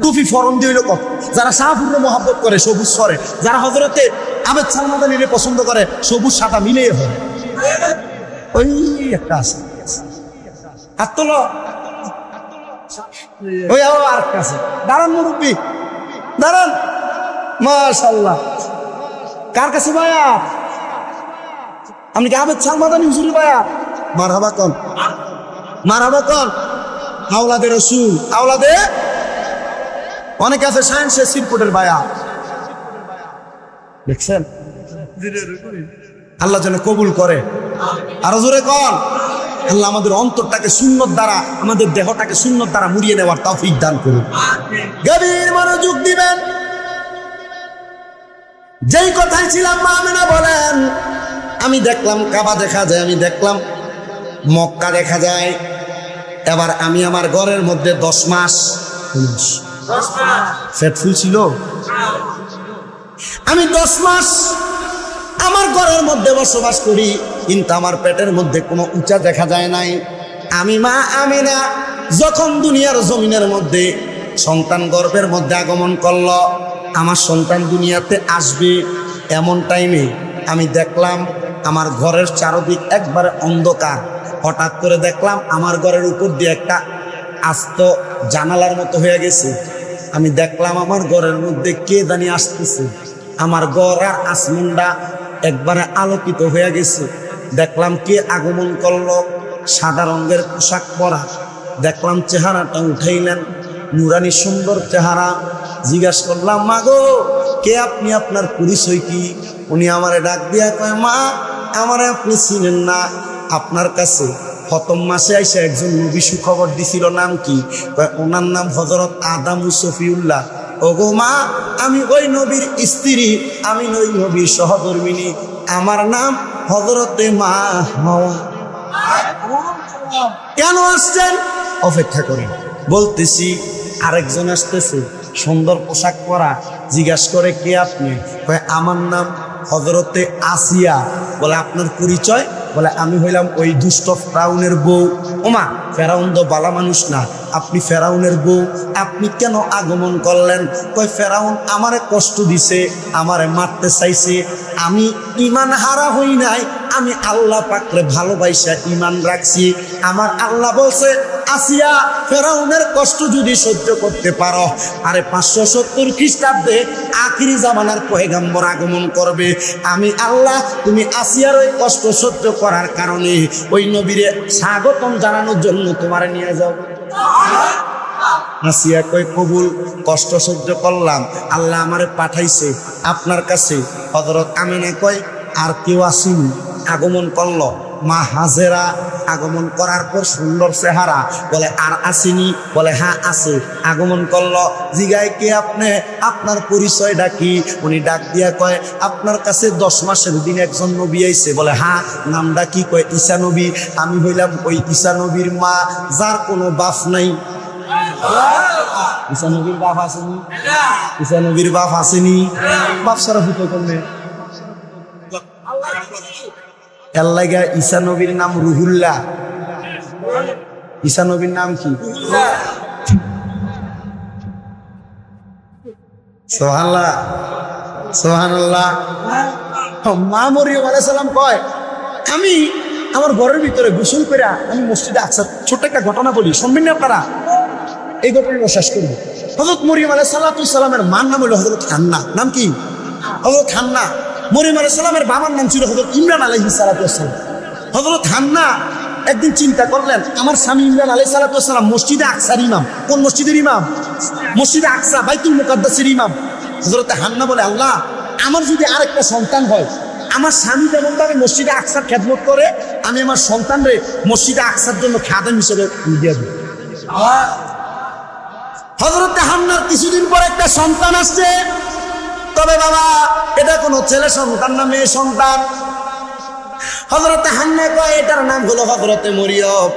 টুপি ফরম দিয়ে হইল কত? যারা শাহপুরে মহব্বত করে সবুজ ফরে, যারা হযরতে আবেদ সালমাদানিরে পছন্দ করে সবুজ সাদা মিলিয়ে হয়। ওই একটা আছে, হাত তোলো। ওই আর একটা আছে, দাঁড়ান মুরব্বী, দাঁড়ান। মাশাআল্লাহ, কার কাছে ভাইয়া? আপনি কি আবেদ সালমাদানি হুজুরের ভাইয়া? মারহাবা কন, মারহাবা কন। আওলাদে রসুল, আওলাদে অনেকে আছে সায়েন্সের সিরপুটের ভাইয়া। দেখছেন? আল্লাহ যেন কবুল করে। আরো জোরে কন। আল্লাহ আমাদের অন্তরটাকে সুন্নত দ্বারা, আমাদের দেহটাকে সুন্নত দ্বারা মুড়িয়ে নেওয়ার তৌফিক দান করুন। গভীর মনোযোগ দিবেন। যেই কথাই ছিলাম, মা আমেনা বলেন, আমি দেখলাম কাবা দেখা যায়, আমি দেখলাম মক্কা দেখা যায়। এবার আমি আমার ঘরের মধ্যে 10 মাস পেট ফুল ছিল। আমি 10 মাস আমার ঘরের মধ্যে বসবাস করি, কিন্তু আমার পেটের মধ্যে কোনো উঁচা দেখা যায় নাই। আমি মা আমিনা যখন দুনিয়ার জমিনের মধ্যে সন্তান গর্ভের মধ্যে আগমন করল, আমার সন্তান দুনিয়াতে আসবে, এমন টাইমে আমি দেখলাম আমার ঘরের চারদিক একবারে অন্ধকার। হঠাৎ করে দেখলাম আমার ঘরের উপর দিয়ে একটা আস্ত জানালার মতো হয়ে গেছে। আমি দেখলাম আমার ঘরের মধ্যে কে জানি আসতেছে। আমার ঘর আর আসমানটা একবারে আলোকিত হয়ে গেছে। দেখলাম কে আগমন করলো, সাদা রঙের পোশাক পরা। দেখলাম চেহারাটা উঠাইলেন, নুরানি সুন্দর চেহারা। জিজ্ঞাসা করলাম, মা গো কে আপনি, আপনার পরিচয় কি? উনি আমারে ডাক দিয়া কয়, মা আমারে আপনি চিনেন না, আপনার কাছে প্রথম মাসে আইসা একজন নবী সুখবর দিছিল, নাম কি? ওনার নাম হযরত আদম সফিউল্লাহ। ওগো মা, আমি ওই নবীর স্ত্রী, আমি ওই নবীর সহধর্মিনী, আমার নাম হযরতে মা হাওয়া। কেন আসছেন? অপেক্ষা করেন, বলতেছি। আরেকজন আসতেছে, সুন্দর পোশাক পরা। জিজ্ঞাসা করে, কে আপনি? আমার নাম হযরতে আসিয়া। বলে, আপনার পরিচয়? বলে, আমি হইলাম ওই দুষ্ট ফেরাউনের বউ। ওমা, ফেরাউন তো বালা মানুষ না, আপনি ফেরাউনের বউ, আপনি কেন আগমন করলেন? কই, ফেরাউন আমারে কষ্ট দিছে, আমারে মারতে চাইছে, আমি ইমান হারা হই নাই, আমি আল্লাহ পাকরে ভালোবাসা ইমান রাখছি। আমার আল্লাহ বলছে, আসিয়া ফেরাউনের কষ্ট যদি সহ্য করতে পারো, আরে 570 খ্রিস্টাব্দে আখিরি জামানার পয়গম্বর আগমন করবে, আমি আল্লাহ তুমি আসিয়ার ওই কষ্ট সহ্য করার কারণে ওই নবীরে স্বাগতম জানানোর জন্য তোমারে নিয়ে যাব। আসিয়া কয় কবুল, কষ্ট সহ্য করলাম, আল্লাহ আমারে পাঠাইছে আপনার কাছে। হযরত আমিনা কয় আর কেউ আসেনি, আগমন করলো। মা হাজেরা আগমন করার পর সুন্দর চেহারা, বলে আর আসেনি, বলে হ্যাঁ আছে। আগমন করলো, জিগায় কে আপনি, আপনার পরিচয়টা কি? উনি ডাক দিয়া কয় আপনার কাছে 10 মাসের দিন একজন নবী আইছে। বলে হ্যাঁ, নামটা কি? কয় ঈসা নবী। আমি হইলাম ওই ঈসা নবীর মা, যার কোনো বাপ নাই। ঈসা নবীর বাপ আসেনি? ঈসা নবীর বাপ আসেনি? বাপ সারা ফুটো করলে এল্লাইগা ঈসা নবীর নাম রুহুল্লাহ। ঈসা নবীর নাম কি? সুবহানাল্লাহ, সুবহানাল্লাহ। মা মরিয়ম আলাইহিস সালাম কয় আমি আমার ঘরের ভিতরে গোসল করে আমি মসজিদে আকসা, ছোট্ট একটা ঘটনা বলি, শুনবেন না আপনারা? এই ঘটনাটা শেষ করবো। হযরত মরিয়ম আলাইহিস সালামের মার নাম হলো হযরত হান্না। নাম কি? হযরত হান্না। মরিয়ম আলাইহিস সালামের বাবার নাম ছিল হযরত ইমরান আলাইহিস সালাম। হযরত হান্না একদিন চিন্তা করলেন, আমার স্বামী ইমরান আলাইহিস সালাম মসজিদে আকসার ইমাম। কোন মসজিদের ইমাম? মসজিদে আকসা, বাইতুল মুকাদ্দাসের ইমাম। হযরত হান্না বলে আল্লাহ, আমার যদি আরেকটা সন্তান হয়, আমার স্বামী যেমন ভাবে মসজিদে আকসার খেদমত করে, আমি আমার সন্তানরে মসজিদে আকসার জন্য খাদেম হিসেবে দিয়ে দেব। হযরত হান্নার কিছুদিন পর একটা সন্তান আসছে। তবে বাবা, এটা কোনো ছেলে সন্তান না মেয়ে সন্তান? হযরত হান্না কয় এটার নাম হলো হযরতে মরিয়ম।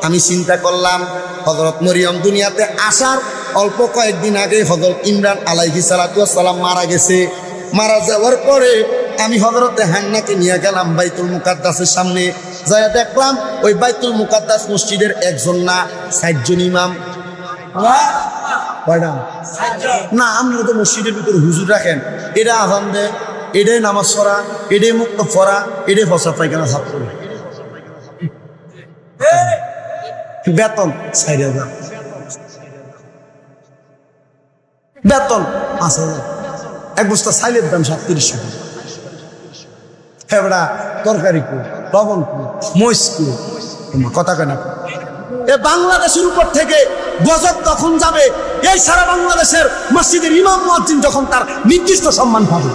আমি চিন্তা করলাম, হযরত মরিয়ম দুনিয়াতে আসার অল্প কয়েকদিন আগে হযরত ইমরান আলাইহিস সালাম মারা গেছে। মারা যাওয়ার পরে আমি হযরতে হান্নাকে নিয়ে গেলাম বাইতুল মুকাদ্দাসের সামনে। যাইয়া দেখলাম ওই বাইতুল মুকাদ্দাস মসজিদের একজন না 60 জন ইমাম। না, আমরা তো মসজিদের ভিতরে হুজুর রাখেন, এটা আজান দেয়, এটাই নামাজ পড়া, এটাই মুক্ত পড়া, এটাই ফসা পায়খানা সাফ করে। বেতন 4000, বেতন 5000, এক বস্তা চাইলের দাম 3700 টাকা। হ্যাঁ বেটা, তরকারি কু, লবণ কু, মরিচ কু, কথা কেনা। এ বাংলাদেশের উপর থেকে গজব তখন যাবে এই সারা বাংলাদেশের মসজিদের ইমাম মুয়াজ্জিন যখন তার নির্দিষ্ট সম্মান পাবে।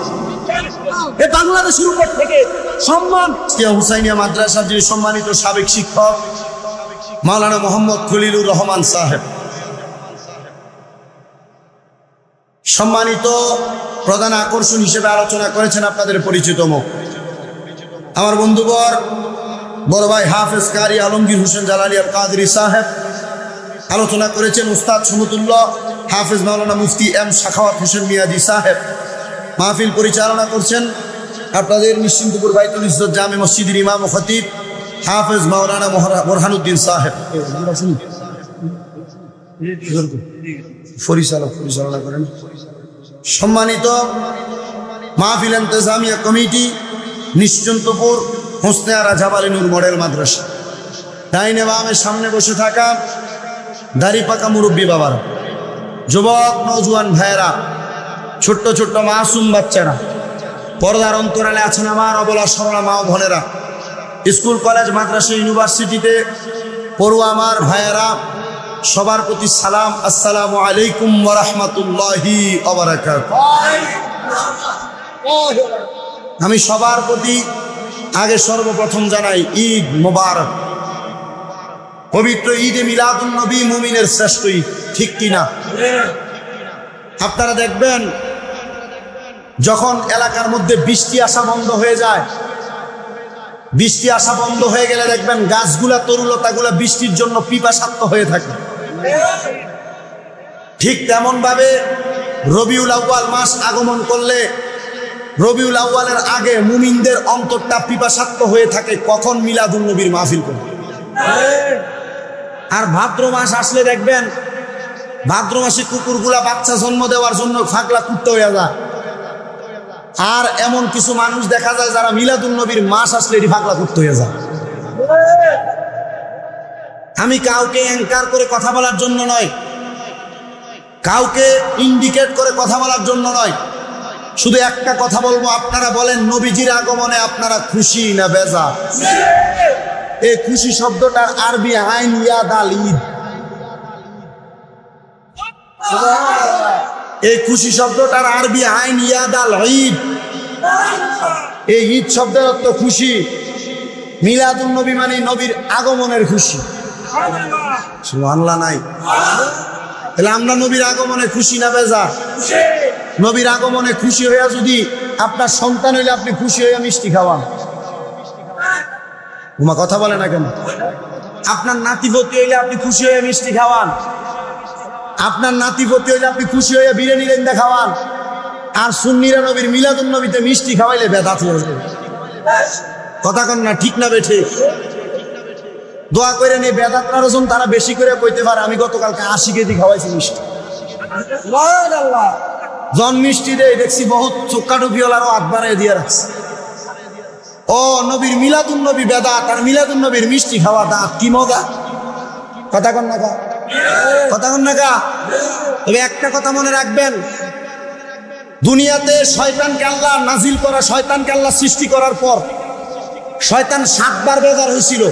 এ বাংলাদেশের উপর থেকে সম্মান। হুসাইনিয়া মাদ্রাসার যিনি সম্মানিত সাবেক শিক্ষক মাওলানা মোহাম্মদ খলিলুর রহমান সাহেব, সম্মানিত প্রধান আকর্ষণ হিসেবে আলোচনা করেছেন আপনাদের পরিচিত মুখ আমার বন্ধুবর বড় ভাই হাফেজ কারি আলমগীর হোসেন জালালি আল কাদরি সাহেব। আলোচনা করেছেন উস্তাদ সমতুল্লাহ হাফেজ মাওলানা মুফতি এম সাখাওয়াত হোসেন মিয়াজি সাহেব। মাহফিল পরিচালনা করছেন আপনাদের নিশ্চিন্তপুর বাইতুল ইজ্জত জামে মসজিদের ইমাম ও খতিব হাফেজ মাওলানা বোরহানুদ্দিন সাহেব। পরিচালনা করেন সম্মানিত মাহফিল ইন্তেজামিয়া কমিটি নিশ্চিন্তপুর হোসনে আরা জাবালে নূর মডেল মাদ্রাসা। ডাইনে বামের সামনে বসে থাকা দাড়ি পাকা মুরব্বী বাবারা, যুবক নওজোয়ান ভাইয়েরা, ছোট্ট ছোট্ট মাসুম বাচ্চারা, পর্দার অন্তরালে আছেন আমার অবলা সরলা মা ও বোনেরা, স্কুল কলেজ মাদ্রাসা ইউনিভার্সিটিতে পড়ুয়া আমার ভাইয়েরা, সবার প্রতি সালাম, আসসালামু আলাইকুম ওয়া রাহমাতুল্লাহি ওয়া বারাকাতুহু। আমি সবার প্রতি আগে সর্বপ্রথম জানাই ঈদ মোবারক। পবিত্র ঈদে মিলাদুন নবী মুমিনের শ্রেষ্ঠ ঈদ, ঠিক কিনা? আপনারা দেখবেন যখন এলাকার মধ্যে বৃষ্টি আসা বন্ধ হয়ে যায়, বৃষ্টি আসা বন্ধ হয়ে গেলে দেখবেন গাছগুলা তরুলতাগুলা বৃষ্টির জন্য পিপাসার্ত হয়ে থাকে। ঠিক তেমন ভাবে রবিউল আউয়াল মাস আগমন করলে রবিউল আউয়ালের আগে মুমিনদের অন্তরটা পিপাসার্ত হয়ে থাকে কখন মিলাদুন নবীর মাহফিল করবে। আর ভাদ্র মাস আসলে দেখবেন ভাদ্র মাসে কুকুরগুলা বাচ্চা জন্ম দেওয়ার জন্য ফাগলা কুত্তে হয়ে যায়। আর এমন কিছু মানুষ দেখা যায় যারা মিলাদুন নবীর মাস আসলে এটি ফাগলা কুত্তে হয়ে যায়। আমি কাউকে অ্যাঙ্কার করে কথা বলার জন্য নয়, কাউকে ইন্ডিকেট করে কথা বলার জন্য নয়, শুধু একটা কথা বলবো, আপনারা বলেন নবীজির আগমনে আপনারা খুশি না বেজার? এই খুশি শব্দটার আরবি আইন ইয়াদ আল ঈদ। এই খুশি শব্দটার আরবি আইন ইয়াদ আল ঈদ। এই ঈদ শব্দের অর্থ খুশি। মিলাদুন নবী মানে নবীর আগমনের খুশি। সুবহানাল্লাহ নাই? তাহলে আমরা নবীর আগমনে খুশি না বেজার? নবীর আগমনে খুশি হইয়া যদি আপনার সন্তান হইলে আপনি খুশি হইয়া মিষ্টি খাওয়ান, তোমার কথা বলে না কেন? আপনার নাতিপতি হইলে আপনি খুশি হইয়া মিষ্টি খাওয়ান, আপনার নাতিপতি হইলে আপনি খুশি হইয়া বিরিয়ানি রেন্দা খাওয়ান। আর সুন্নিরা নবীর মিলাদুন নবীতে মিষ্টি খাওয়াইলে বেদাত হয়ে যাবে। কথা কন না, ঠিক না বেঠে? দোয়া করে নেই বেদাতরা রসুন তারা বেশি করে কইতে পারে আমি গতকালকে 80 কেজি খাওয়াইছি মিষ্টি। জন মিষ্টি দেয় দেখছি বহুত চোক্কা টুপিওয়ালারও হাত বাড়াই দিয়ে রাখছে। ও নবীর মিলাদুন নবী বেদাত আর মিলাদুন নবীর মিষ্টি খাওয়া দাঁত কি মজা। কথা কন না কা? কথা কন না কা? তবে একটা কথা মনে রাখবেন, দুনিয়াতে শয়তানকে আল্লাহ নাজিল করা, শয়তানকে আল্লাহ সৃষ্টি করার পর শয়তান 7 বার বেজার হয়েছিল।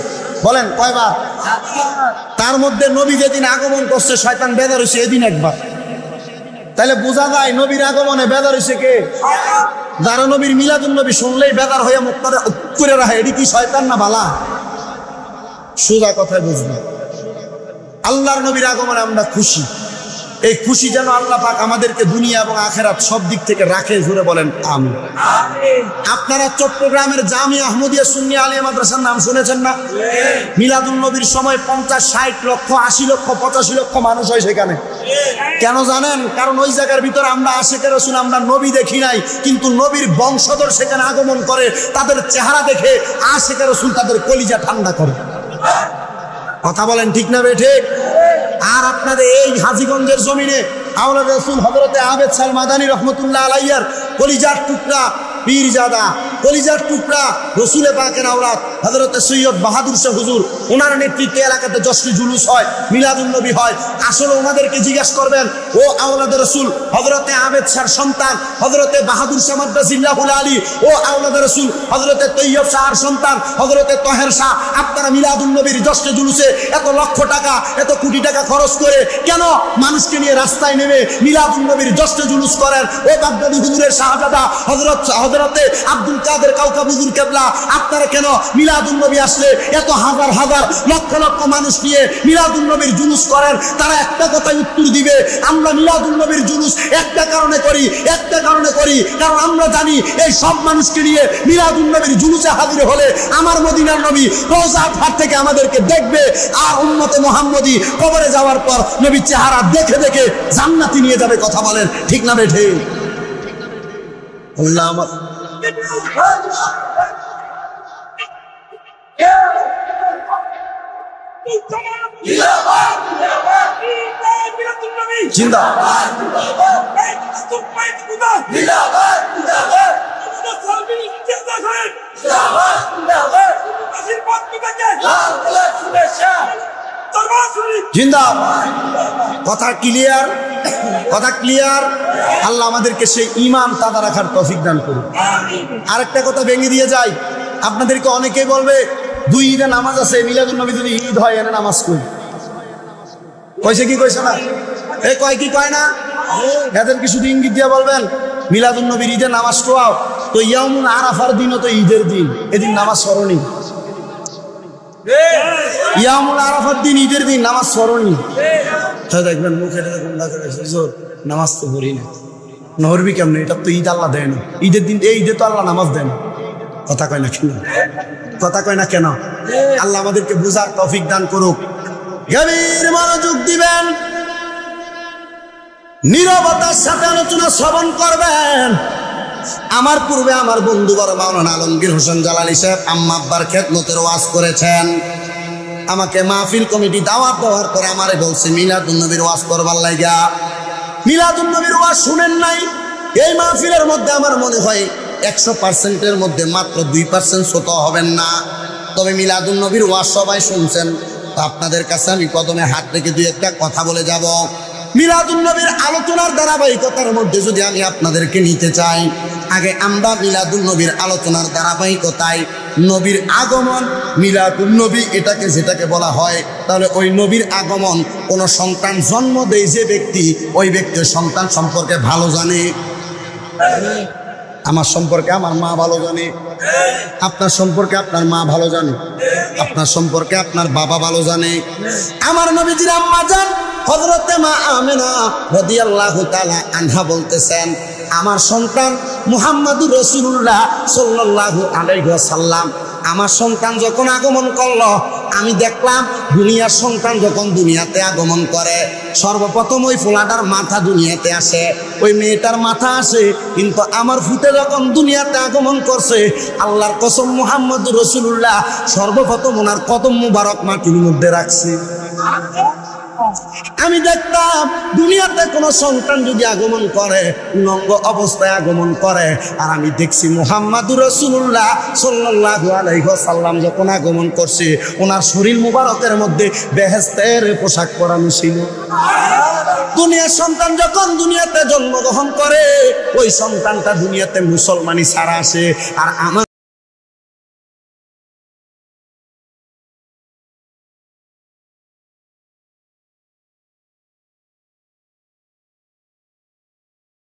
বলেন কয়বার? তার মধ্যে নবী যেদিন আগমন করছে শয়তান বেজার হয়েছে এদিন একবার। তাহলে বোঝা যায় নবীর আগমনে বেজার হয়েছে কে? যারা নবীর মিলাদুন নবী শুনলেই বেজার হয়ে মুখ করে রাখে, এটি কি শয়তান না বালা? সোজা কথায় বুঝবে। আল্লাহর নবীর আগমনে আমরা খুশি। এই খুশি যেন আল্লাহ পাক আমাদেরকে দুনিয়া এবং আখেরাত সব দিক থেকে রাখে। জুড়ে বলেন আমিন। আপনারা চট্টগ্রামের জামিয়া আহমদিয়া সুন্নি আলিয়া মাদ্রাসার নাম শুনেছেন না? মিলাদুন নবীর সময় 50, 60 লক্ষ, 80 লক্ষ, 85 লক্ষ মানুষ হয় সেখানে। কেন জানেন? কারণ ওই জায়গার ভিতরে আমরা আশিকে রাসূল, আমরা নবী দেখি নাই, কিন্তু নবীর বংশধর সেখানে আগমন করে। তাদের চেহারা দেখে আশিকে রাসূল তাদের কলিজা ঠান্ডা করে। কথা বলেন ঠিক না বেঠে? আর আপনাদের এই হাজীগঞ্জের জমিনে আওলাদ রাসূল হযরতে আবেদ শাহ মাদানী রহমতুল্লাহ আলাইহির কলিজার টুকরা পীরজাদা, কলিজার টুকরা রসুলে পাকের আওলাদ হযরতে সৈয়দ বাহাদুর শাহ হুজুর, ওনার নেতৃত্বে এলাকাতে জশ্নে জুলুস হয়, মিলাদুন নবী হয়। আসলে ওনাদেরকে জিজ্ঞাসা করবেন, ও আওলাদ রাসূল হযরতে আবেদ শাহর সন্তান হযরতে বাহাদুর শাহ মাদ্রাজিল্লাহুল আলী, ও আওলাদ রাসূল হযরতে তৈয়ব শাহর সন্তান হযরতে তহের শাহ, আপনারা মিলাদুন নবীর জশ্নে জুলুসে এত লক্ষ টাকা, এত কোটি টাকা খরচ করে কেন মানুষকে নিয়ে রাস্তায় নেমে মিলাদুন নবীর জশ্নে জুলুস করেন? ও বাগদাদি হুজুরের শাহজাদা হযরতে আব্দুল কাদের কাউকাব হুজুর কেবলা, আপনারা কেন মিলাদুন নবী আসলে এত হাজার হাজার লক্ষ লক্ষ মানুষ নিয়ে মিলাদুন নবীর জুলুস করেন? তারা একটা কথাই উত্তর দিবে, আমরা মিলাদুন নবীর জুলুস একটা কারণে করি, কারণ আমরা জানি এই সব মানুষকে নিয়ে মিলাদুন নবীর জুলুসে হাজির হলে আমার মদিনার নবী রওজা ঘাট থেকে আমাদেরকে দেখবে, আর উম্মতে মুহাম্মদী কবরে যাওয়ার পর নবীর চেহারা দেখে দেখে জান্নাতি নিয়ে যাবে। কথা বলেন ঠিক না বেঠে? আল্লাহ আমার কথা ক্লিয়ার, কথা ক্লিয়ার। আল্লাহ আমাদেরকে সেই ঈমান তাজা রাখার তৌফিক দান করুন। আরেকটা কথা ভেঙে দিয়ে যাই, আপনাদেরকে অনেকেই বলবে 2 ঈদে নামাজ আছে, মিলাদুন নবী যদি ঈদ হয় এনে নামাজ কই? কইছে কি কইছে না? এই কয় কি কয় না? এদেরকে শুধু ইঙ্গিত দিয়ে বলবেন মিলাদুন নবীর ঈদে নামাজ পড়াও, তো ইয়াউমুল আরাফার দিনও তো ঈদের দিন, এদিন নামাজ স্মরণী। ইয়াউমুল আরাফার দিন ঈদের দিন, নামাজ স্মরণী। দেখবেন মুখে নামাজ তো পড়ি না, নহরবি কেমন? এটা তো ঈদ আল্লাহ দেয় না, ঈদের দিন এই ঈদে তো আল্লাহ নামাজ দেয় না। কথা কয় না কেন? কথা কয় না কেন? আল্লাহ আমাদেরকে বুঝার তৌফিক দান করুক। গভীর মনোযোগ দিবেন, নীরবতার সাথে আলোচনা শ্রবণ করবেন। আমার পূর্বে আমার বন্ধু বড় মাওলানা আলমগীর হোসেন জালালী সাহেব আম্মা আব্বার খেদমতের ওয়াজ করেছেন। আমাকে মাহফিল কমিটি দাওয়াত দেওয়ার পরে আমারে বলছে মিলাদুন নবীর ওয়াজ করবার লাগা। মিলাদুন নবীর ওয়াজ শুনেন নাই? এই মাহফিলের মধ্যে আমার মনে হয় 100%-এর মধ্যে মাত্র 2% শ্রোতা হবেন না। তবে মিলাদুন নবীর ওয়াজ সবাই শুনছেন, আপনাদের কাছে আমি কদমে হাত রেখে দুই একটা কথা বলে যাব। মিলাদুন নবীর আলোচনার ধারাবাহিকতার মধ্যে যদি আমি আপনাদেরকে নিতে চাই, আগে আমরা মিলাদুন নবীর আলোচনার ধারাবাহিকতায় নবীর আগমন, মিলাদুন নবী এটাকে যেটাকে বলা হয়, তাহলে ওই নবীর আগমন কোনো সন্তান জন্ম দেয় যে ব্যক্তি, ওই ব্যক্তির সন্তান সম্পর্কে ভালো জানে। আমার সম্পর্কে আমার মা ভালো জানে, আপনার সম্পর্কে আপনার মা ভালো জানে, আপনার সম্পর্কে আপনার বাবা ভালো জানে। আমার নবীজির আম্মা জান হযরতে মা আমেনা রাদিয়াল্লাহু তাআলা আনহা বলতেছেন, আমার সন্তান মুহাম্মাদুর রাসূলুল্লাহ সাল্লাল্লাহু আলাইহি ওয়াসাল্লাম, আমার সন্তান যখন আগমন করলো, আমি দেখলাম দুনিয়ার সন্তান যখন দুনিয়াতে আগমন করে, সর্বপ্রথম ওই ফোলাটার মাথা দুনিয়াতে আসে, ওই মেয়েটার মাথা আসে, কিন্তু আমার ফুটে যখন দুনিয়াতে আগমন করছে, আল্লাহর কসম মুহাম্মাদুর রাসূলুল্লাহ সর্বপ্রথম ওনার কদম মুবারক মাটির মধ্যে রাখছে। আমি দেখতাম দুনিয়াতে কোন সন্তান যদি আগমন করে, উলঙ্গ অবস্থায় আগমন করে, আর আমি দেখছি মুহাম্মাদুর রাসূলুল্লাহ সাল্লাল্লাহু আলাইহি ওয়াসাল্লাম যখন আগমন করছে, ওনার শরীর মুবারকের মধ্যে বেহেশতের পোশাক পরানো ছিল। দুনিয়ার সন্তান যখন দুনিয়াতে জন্মগ্রহণ করে, ওই সন্তানটা দুনিয়াতে মুসলমানি ছাড়া আসে, আর আমার